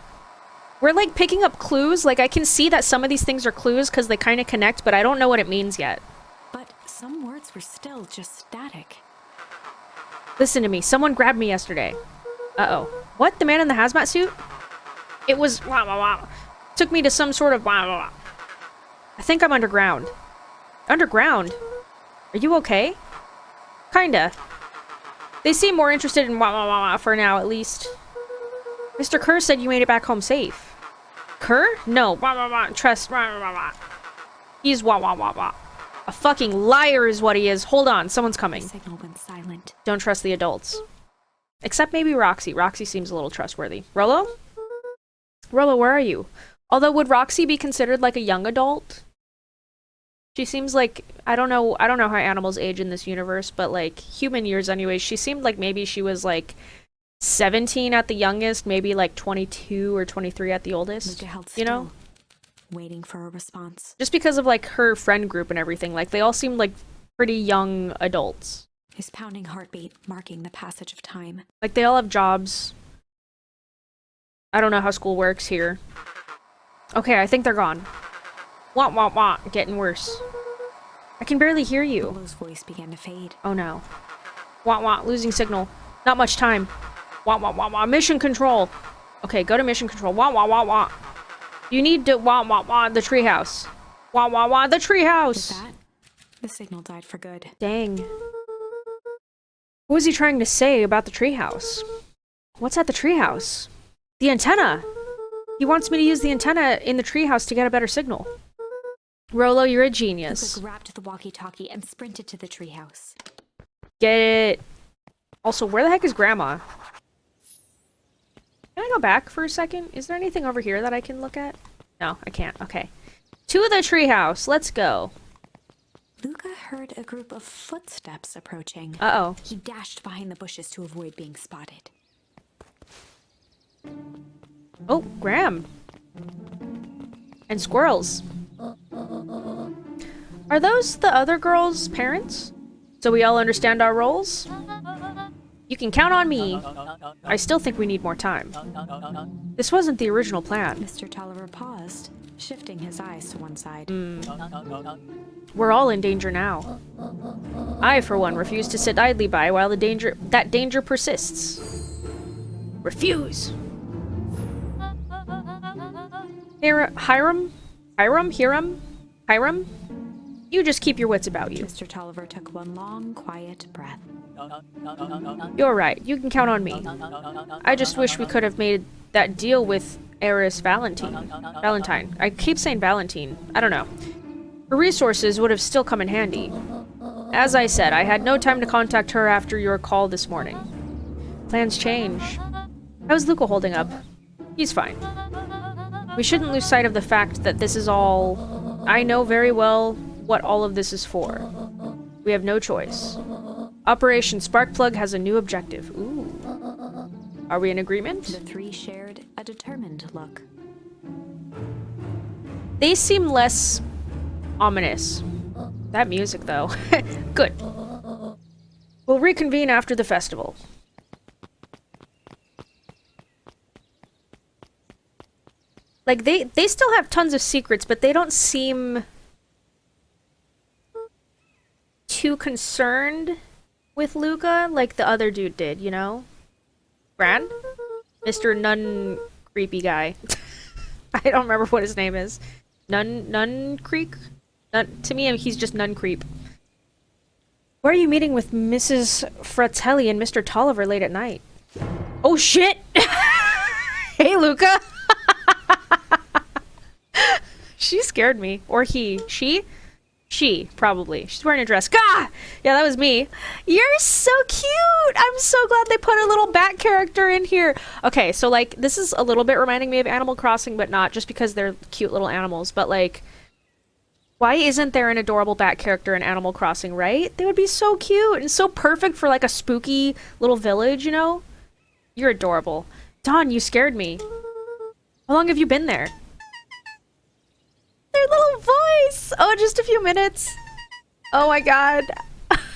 Speaker 1: We're like picking up clues. Like I can see that some of these things are clues because they kind of connect, but I don't know what it means yet.
Speaker 2: But some words were still just static.
Speaker 1: Listen to me. Someone grabbed me yesterday. Uh-oh. What? The man in the hazmat suit? It was... Wah, wah, wah. Took me to some sort of... Wah, wah, wah. I think I'm underground. Underground? Are you okay? Kinda. They seem more interested in wah, wah, wah, wah for now, at least. Mr. Kerr said you made it back home safe. Kerr? No. Wah, wah, wah. Trust. Wah, wah, wah, wah. He's wah, wah, wah, wah. A fucking liar is what he is. Hold on. Someone's coming.
Speaker 2: The signal went silent.
Speaker 1: Don't trust the adults. Except maybe Roxy. Roxy seems a little trustworthy. Rollo? Rollo, where are you? Although, would Roxy be considered like a young adult? She seems like... I don't know how animals age in this universe, but like, human years anyways. She seemed like maybe she was like 17 at the youngest, maybe like 22 or 23 at the oldest.
Speaker 2: Luka held
Speaker 1: you know?
Speaker 2: still, waiting for a response.
Speaker 1: Just because of like her friend group and everything. Like, they all seemed like pretty young adults.
Speaker 2: His pounding heartbeat marking the passage of time.
Speaker 1: Like, they all have jobs. I don't know how school works here. Okay, I think they're gone. Wah, wah, wah. Getting worse. I can barely hear you.
Speaker 2: Rollo's voice began to fade.
Speaker 1: Oh no. Wah, wah. Losing signal. Not much time. Wah, wah, wah, wah. Mission control. Okay, go to mission control. Wah, wah, wah, wah. You need to wah, wah, wah. The treehouse. Wah, wah, wah. The
Speaker 2: With
Speaker 1: treehouse.
Speaker 2: that, the signal died for good.
Speaker 1: Dang. What was he trying to say about the treehouse? What's at the treehouse? The antenna! He wants me to use the antenna in the treehouse to get a better signal. Rollo, you're a genius.
Speaker 2: Luka grabbed the walkie-talkie and sprinted to the treehouse.
Speaker 1: Get it. Also, where the heck is Grandma? Can I go back for a second? Is there anything over here that I can look at? No, I can't. Okay. To the treehouse. Let's go.
Speaker 2: Luka heard a group of footsteps approaching.
Speaker 1: Uh-oh.
Speaker 2: He dashed behind the bushes to avoid being spotted.
Speaker 1: Oh, Graham. And squirrels. Are those the other girls' parents? So we all understand our roles? You can count on me. I still think we need more time. This wasn't the original plan.
Speaker 2: Mr. Tolliver paused, shifting his eyes to one side.
Speaker 1: We're all in danger now. I, for one, refuse to sit idly by while that danger persists. Refuse. Hiram? You just keep your wits about you.
Speaker 2: Mr. Tolliver took one long, quiet breath.
Speaker 1: You're right. You can count on me. I just wish we could have made that deal with heiress Valentine. I keep saying Valentine. I don't know. Her resources would have still come in handy. As I said, I had no time to contact her after your call this morning. Plans change. How's Luka holding up? He's fine. We shouldn't lose sight of the fact that this is all... I know very well what all of this is for. We have no choice. Operation Sparkplug has a new objective. Ooh. Are we in agreement?
Speaker 2: The three shared a determined look.
Speaker 1: They seem less ominous. That music, though. Good. We'll reconvene after the festival. Like, they still have tons of secrets, but they don't seem too concerned with Luka like the other dude did, you know? Gran? Mr. Nun creepy guy. I don't remember what his name is. Nun Creek? To me, he's just Nun Creep. Why are you meeting with Mrs. Fratelli and Mr. Tolliver late at night? Oh shit! Hey, Luka! She scared me. Or he. She? She, probably. She's wearing a dress. Gah! Yeah, that was me. You're so cute! I'm so glad they put a little bat character in here. Okay, so, like, this is a little bit reminding me of Animal Crossing, but not just because they're cute little animals. But, like, why isn't there an adorable bat character in Animal Crossing, right? They would be so cute and so perfect for, like, a spooky little village, you know? You're adorable. Dawn, you scared me. How long have you been there? Their little voice! Oh, just a few minutes. Oh my god.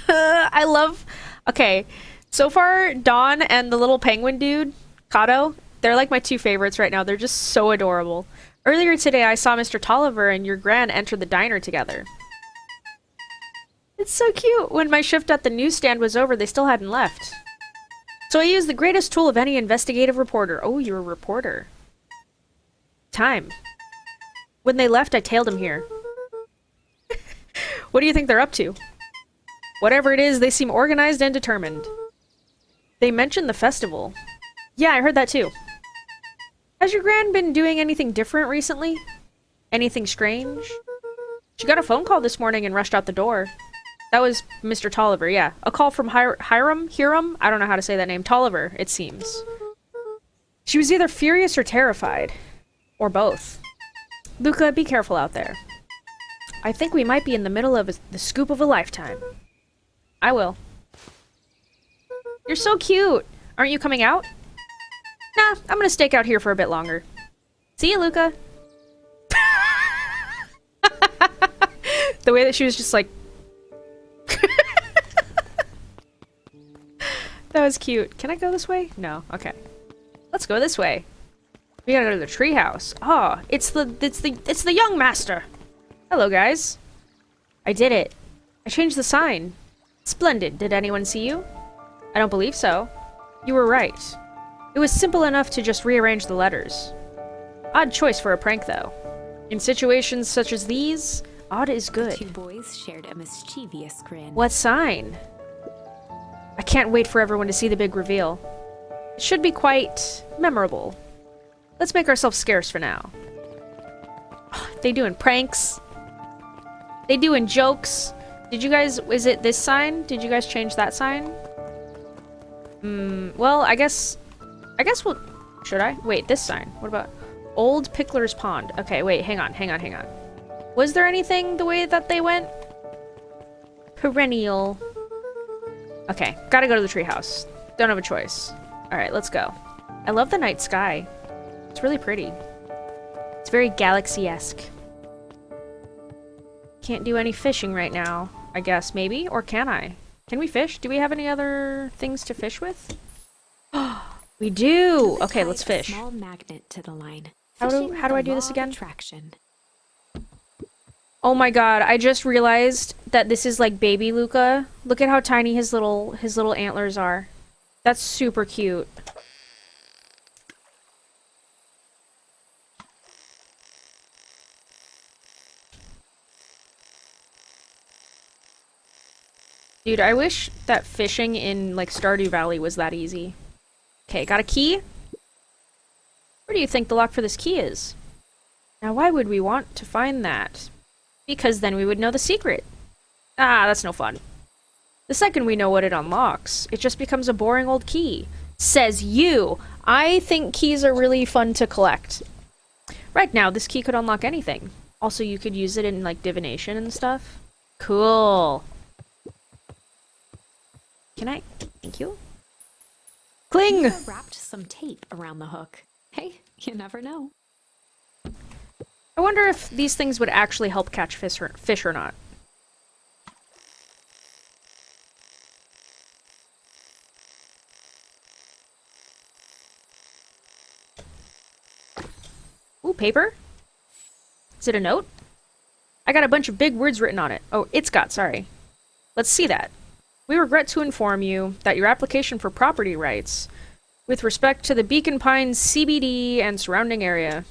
Speaker 1: I love... Okay, so far, Dawn and the little penguin dude, Kato, they're like my two favorites right now. They're just so adorable. Earlier today, I saw Mr. Tolliver and your gran enter the diner together. It's so cute. When my shift at the newsstand was over, they still hadn't left. So I used the greatest tool of any investigative reporter. Oh, you're a reporter. Time. When they left, I tailed them here. What do you think they're up to? Whatever it is, they seem organized and determined. They mentioned the festival. Yeah, I heard that too. Has your gran been doing anything different recently? Anything strange? She got a phone call this morning and rushed out the door. That was Mr. Tolliver, yeah. A call from Hiram? I don't know how to say that name. Tolliver, it seems. She was either furious or terrified. Or both. Luka, be careful out there. I think we might be in the middle of the scoop of a lifetime. I will. You're so cute. Aren't you coming out? Nah, I'm gonna stake out here for a bit longer. See you, Luka. The way that she was just like... That was cute. Can I go this way? No. Okay. Let's go this way. We gotta go to the treehouse. Oh, it's the young master. Hello, guys. I did it. I changed the sign. Splendid. Did anyone see you? I don't believe so. You were right. It was simple enough to just rearrange the letters. Odd choice for a prank, though. In situations such as these, odd is good.
Speaker 2: The two boys shared a mischievous grin.
Speaker 1: What sign? I can't wait for everyone to see the big reveal. It should be quite memorable. Let's make ourselves scarce for now. They doing pranks. They doing jokes. Did you guys... Is it this sign? Did you guys change that sign? Well, I guess we'll... Should I? Wait, this sign. What about... Old Pickler's Pond. Okay, wait, hang on. Was there anything the way that they went? Perennial. Okay, gotta go to the treehouse. Don't have a choice. Alright, let's go. I love the night sky. It's really pretty. It's very galaxy-esque. Can't do any fishing right now, I guess, maybe? Or can I? Can we fish? Do we have any other things to fish with? We do! Okay, let's fish.
Speaker 2: Small magnet to the line.
Speaker 1: How do I do this again?
Speaker 2: Attraction.
Speaker 1: Oh my god, I just realized that this is like baby Luka. Look at how tiny his little antlers are. That's super cute. Dude, I wish that fishing in, like, Stardew Valley was that easy. Okay, got a key? Where do you think the lock for this key is? Now, why would we want to find that? Because then we would know the secret. Ah, that's no fun. The second we know what it unlocks, it just becomes a boring old key. Says you! I think keys are really fun to collect. Right now, this key could unlock anything. Also, you could use it in, like, divination and stuff. Cool. Can I? Thank you. Cling!
Speaker 2: Luka wrapped some tape around the hook. Hey, you never know.
Speaker 1: I wonder if these things would actually help catch fish or not. Ooh, paper? Is it a note? I got a bunch of big words written on it. Oh, it's got, sorry. Let's see that. We regret to inform you that your application for property rights with respect to the Beacon Pines CBD and surrounding area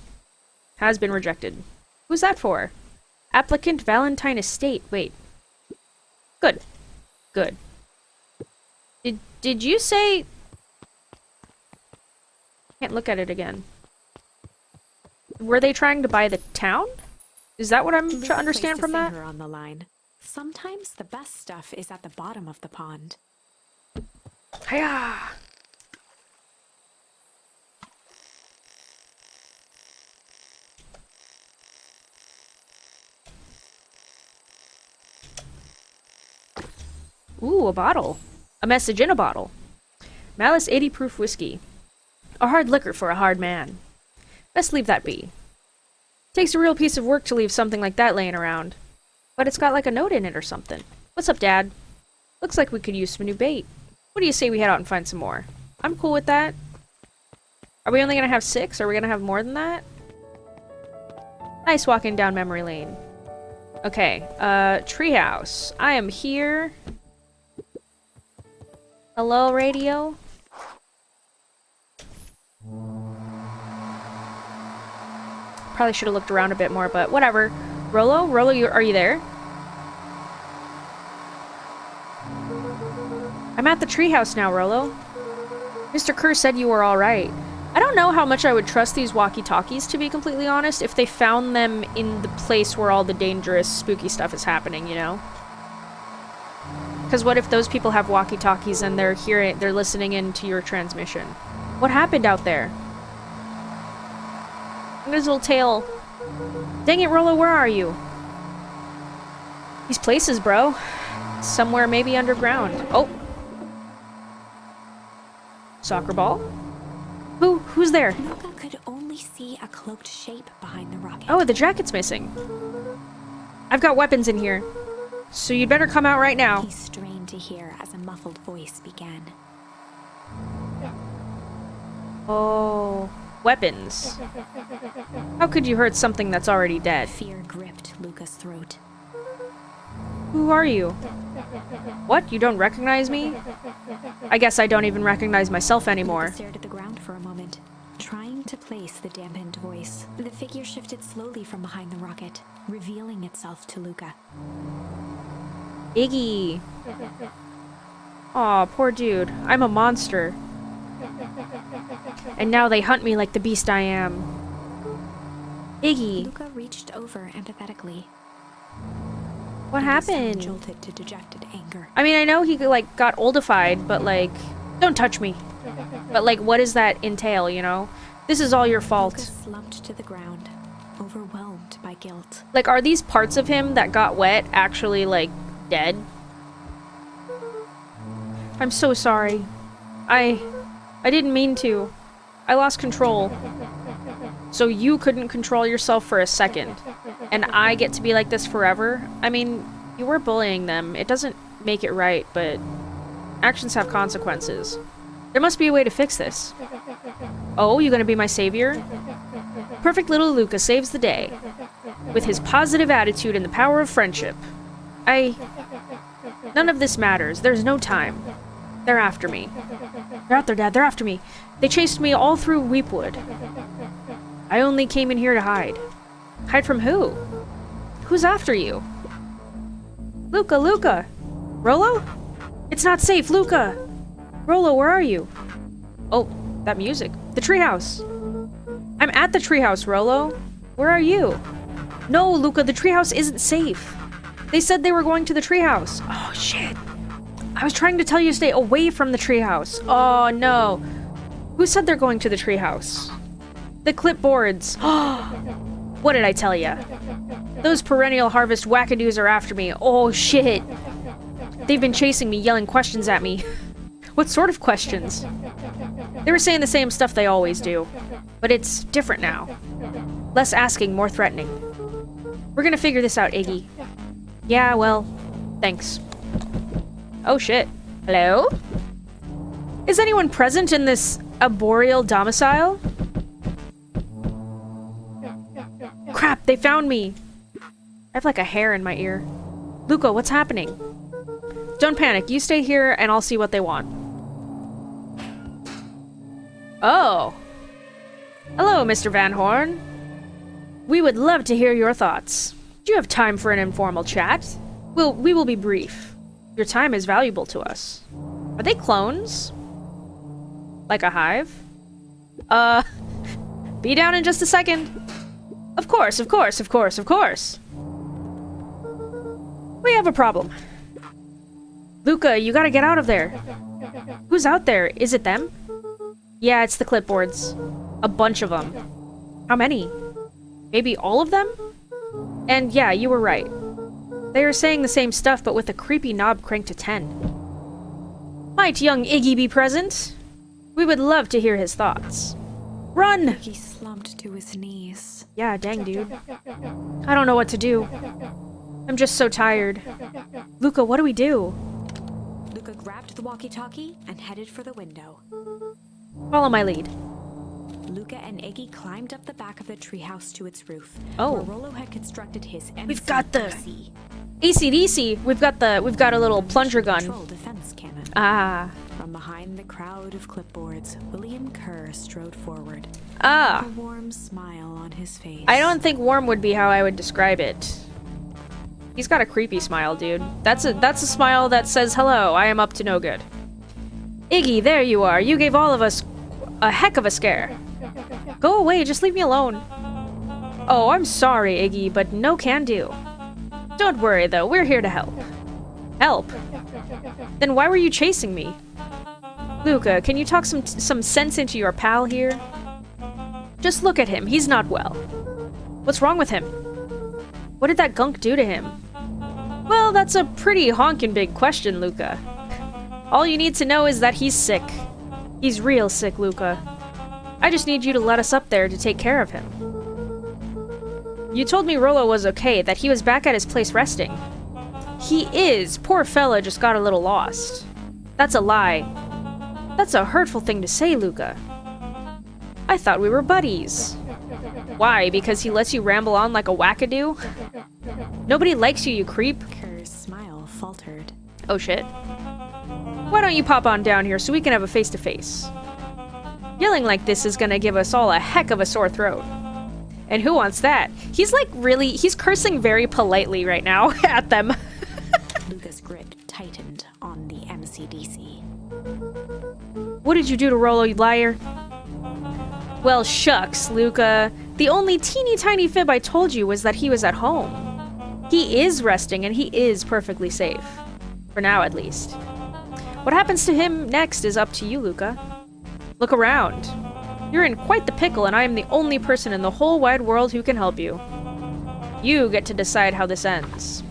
Speaker 1: has been rejected. Who's that for? Applicant Valentine Estate. Wait. Good. Good. Did you say... Can't look at it again. Were they trying to buy the town? Is that what I'm to understand from that?
Speaker 2: On the line. Sometimes the best stuff is at the bottom of the pond.
Speaker 1: Hiya! Ooh, a bottle. A message in a bottle. Malice 80 proof whiskey. A hard liquor for a hard man. Best leave that be. Takes a real piece of work to leave something like that laying around. But it's got like a note in it or something. What's up, Dad? Looks like we could use some new bait. What do you say we head out and find some more? I'm cool with that. Are we only gonna have 6? Are we gonna have more than that? Nice walking down memory lane. Okay, treehouse. I am here. Hello, radio? Probably should have looked around a bit more, but whatever. Rolo? Rolo, are you there? I'm at the treehouse now, Rolo. Mr. Kerr said you were alright. I don't know how much I would trust these walkie-talkies, to be completely honest, if they found them in the place where all the dangerous, spooky stuff is happening, you know? Because what if those people have walkie-talkies and they're listening in to your transmission? What happened out there? His little tail. Dang it, Rolo, where are you? These places, bro. Somewhere maybe underground. Oh. Soccer ball? Who's there?
Speaker 2: Luka could only see a cloaked shape behind the rocket.
Speaker 1: Oh, the jacket's missing. I've got weapons in here. So you'd better come out right now.
Speaker 2: He strained to hear as a muffled voice began.
Speaker 1: Oh. Weapons. How could you hurt something that's already dead?
Speaker 2: Fear gripped Luka's throat.
Speaker 1: Who are you? What? You don't recognize me? I guess I don't even recognize myself anymore.
Speaker 2: Luka stared at the ground for a moment, trying to place the dampened voice. The figure shifted slowly from behind the rocket, revealing itself to Luka.
Speaker 1: Iggy. Aw, poor dude. I'm a monster. And now they hunt me like the beast I am. Iggy.
Speaker 2: Luka reached over empathetically.
Speaker 1: What happened?
Speaker 2: Jolted to dejected anger.
Speaker 1: I mean, I know he like got oldified, but like, don't touch me. But like, what does that entail, you know? This is all your fault.
Speaker 2: Luka slumped to the ground, overwhelmed by guilt.
Speaker 1: Like, are these parts of him that got wet actually like dead? I'm so sorry. I didn't mean to. I lost control. So you couldn't control yourself for a second. And I get to be like this forever? I mean, you were bullying them. It doesn't make it right, but actions have consequences. There must be a way to fix this. Oh, you gonna be my savior? Perfect little Luka saves the day. With his positive attitude and the power of friendship. None of this matters. There's no time. They're after me. They're out there, Dad. They're after me. They chased me all through Weepwood. I only came in here to hide. Hide from who? Who's after you? Luka, Luka! Rolo? It's not safe, Luka! Rolo, where are you? Oh, that music. The treehouse. I'm at the treehouse, Rolo. Where are you? No, Luka, the treehouse isn't safe. They said they were going to the treehouse. Oh, shit. I was trying to tell you to stay away from the treehouse. Oh, no. Who said they're going to the treehouse? The clipboards. What did I tell ya? Those perennial harvest wackadoos are after me. Oh, shit. They've been chasing me, yelling questions at me. What sort of questions? They were saying the same stuff they always do. But it's different now. Less asking, more threatening. We're gonna figure this out, Iggy. Yeah, well, thanks. Oh shit. Hello? Is anyone present in this arboreal domicile? Crap, they found me! I have like a hair in my ear. Luka, what's happening? Don't panic, you stay here and I'll see what they want. Oh! Hello, Mr. Van Horn. We would love to hear your thoughts. Do you have time for an informal chat? We will be brief. Your time is valuable to us. Are they clones? Like a hive? Be down in just a second. Of course, of course, of course, of course. We have a problem. Luka, you gotta get out of there. Who's out there? Is it them? Yeah, it's the clipboards. A bunch of them. How many? Maybe all of them? And yeah, you were right. They are saying the same stuff, but with a creepy knob cranked to 10. Might young Iggy be present? We would love to hear his thoughts. Run!
Speaker 2: He slumped to his knees.
Speaker 1: Yeah, dang, dude. I don't know what to do. I'm just so tired. Luka, what do we do?
Speaker 2: Luka grabbed the walkie-talkie and headed for the window.
Speaker 1: Follow my lead.
Speaker 2: Luka and Iggy climbed up the back of the treehouse to its roof.
Speaker 1: Oh.
Speaker 2: Where Rollo had constructed his
Speaker 1: We've got the
Speaker 2: NCDC,
Speaker 1: ACDC. We've got a little plunger gun.
Speaker 2: control defense cannon.
Speaker 1: Ah.
Speaker 2: From behind the crowd of clipboards, William Kerr strode forward.
Speaker 1: Ah.
Speaker 2: A warm smile on his face.
Speaker 1: I don't think warm would be how I would describe it. He's got a creepy smile, dude. That's a smile that says, hello, I am up to no good. Iggy, there you are. You gave all of us a heck of a scare. Go away, just leave me alone. Oh, I'm sorry, Iggy, but no can do. Don't worry, though. We're here to help. Help? Then why were you chasing me? Luka, can you talk some sense into your pal here? Just look at him. He's not well. What's wrong with him? What did that gunk do to him? Well, that's a pretty honkin' big question, Luka. All you need to know is that he's sick. He's real sick, Luka. I just need you to let us up there to take care of him. You told me Rollo was okay, that he was back at his place resting. He is. Poor fella just got a little lost. That's a lie. That's a hurtful thing to say, Luka. I thought we were buddies. Why? Because he lets you ramble on like a wackadoo? Nobody likes you, you creep.
Speaker 2: Kerr's smile faltered.
Speaker 1: Oh shit. Why don't you pop on down here so we can have a face-to-face? Yelling like this is gonna give us all a heck of a sore throat. And who wants that? He's cursing very politely right now at them.
Speaker 2: Luka's grip tightened on the MCDC.
Speaker 1: What did you do to Rollo, you liar? Well, shucks, Luka. The only teeny tiny fib I told you was that he was at home. He is resting and he is perfectly safe. For now, at least. What happens to him next is up to you, Luka. Look around. You're in quite the pickle and I am the only person in the whole wide world who can help you. You get to decide how this ends.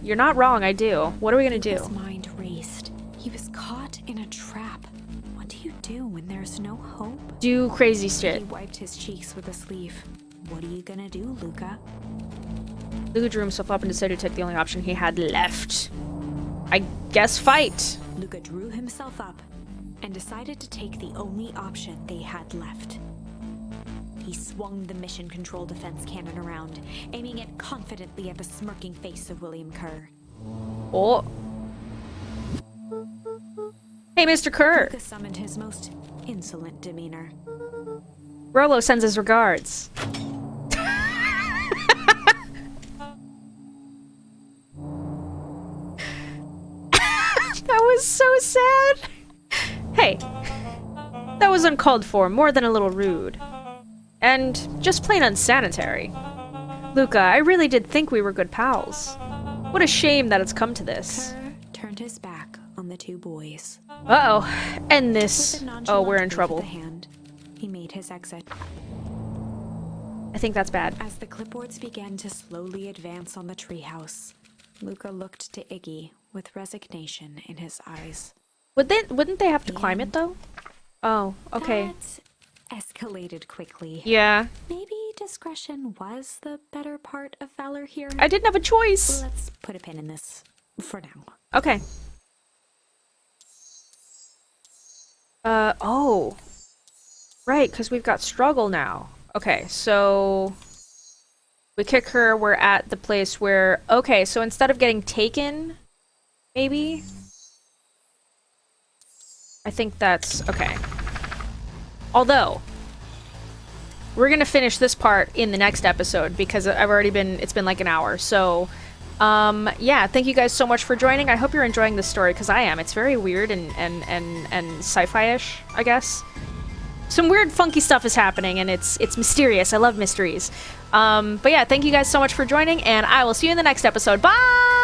Speaker 1: You're not wrong, I do. What are we gonna do?
Speaker 2: His mind raced. He was caught in a trap. What do you do when there's no hope?
Speaker 1: Do crazy shit.
Speaker 2: He wiped his cheeks with a sleeve. What are you gonna do, Luka?
Speaker 1: Luka drew himself up and decided to take the only option he had left. I guess fight.
Speaker 2: Luka drew himself up and decided to take the only option they had left. He swung the mission control defense cannon around, aiming it confidently at the smirking face of William Kerr.
Speaker 1: Oh. Hey, Mr. Kerr.
Speaker 2: Luka summoned his most insolent demeanor.
Speaker 1: Rollo sends his regards. That was so sad. Hey, that was uncalled for, more than a little rude. And just plain unsanitary. Luka, I really did think we were good pals. What a shame that it's come to this.
Speaker 2: Kerr turned his back on the two boys.
Speaker 1: Uh-oh. End this.
Speaker 2: With a
Speaker 1: Oh,
Speaker 2: nonchalant
Speaker 1: we're in
Speaker 2: wave of
Speaker 1: trouble.
Speaker 2: the hand, he made his exit.
Speaker 1: I think that's bad.
Speaker 2: As the clipboards began to slowly advance on the treehouse, Luka looked to Iggy with resignation in his eyes.
Speaker 1: Wouldn't they have to climb it though? Oh, okay.
Speaker 2: That escalated quickly.
Speaker 1: Yeah.
Speaker 2: Maybe discretion was the better part of valor here.
Speaker 1: I didn't have a choice.
Speaker 2: Let's put a pin in this for now.
Speaker 1: Okay. Oh. Right, because we've got struggle now. Okay, so we kick her, we're at the place where... Okay, so instead of getting taken, maybe? I think that's... Okay. Although, we're gonna finish this part in the next episode because I've already been... It's been like an hour, so... yeah, thank you guys so much for joining. I hope you're enjoying this story, because I am. It's very weird and sci-fi-ish, I guess. Some weird, funky stuff is happening, and it's mysterious. I love mysteries. But yeah, thank you guys so much for joining, and I will see you in the next episode. Bye!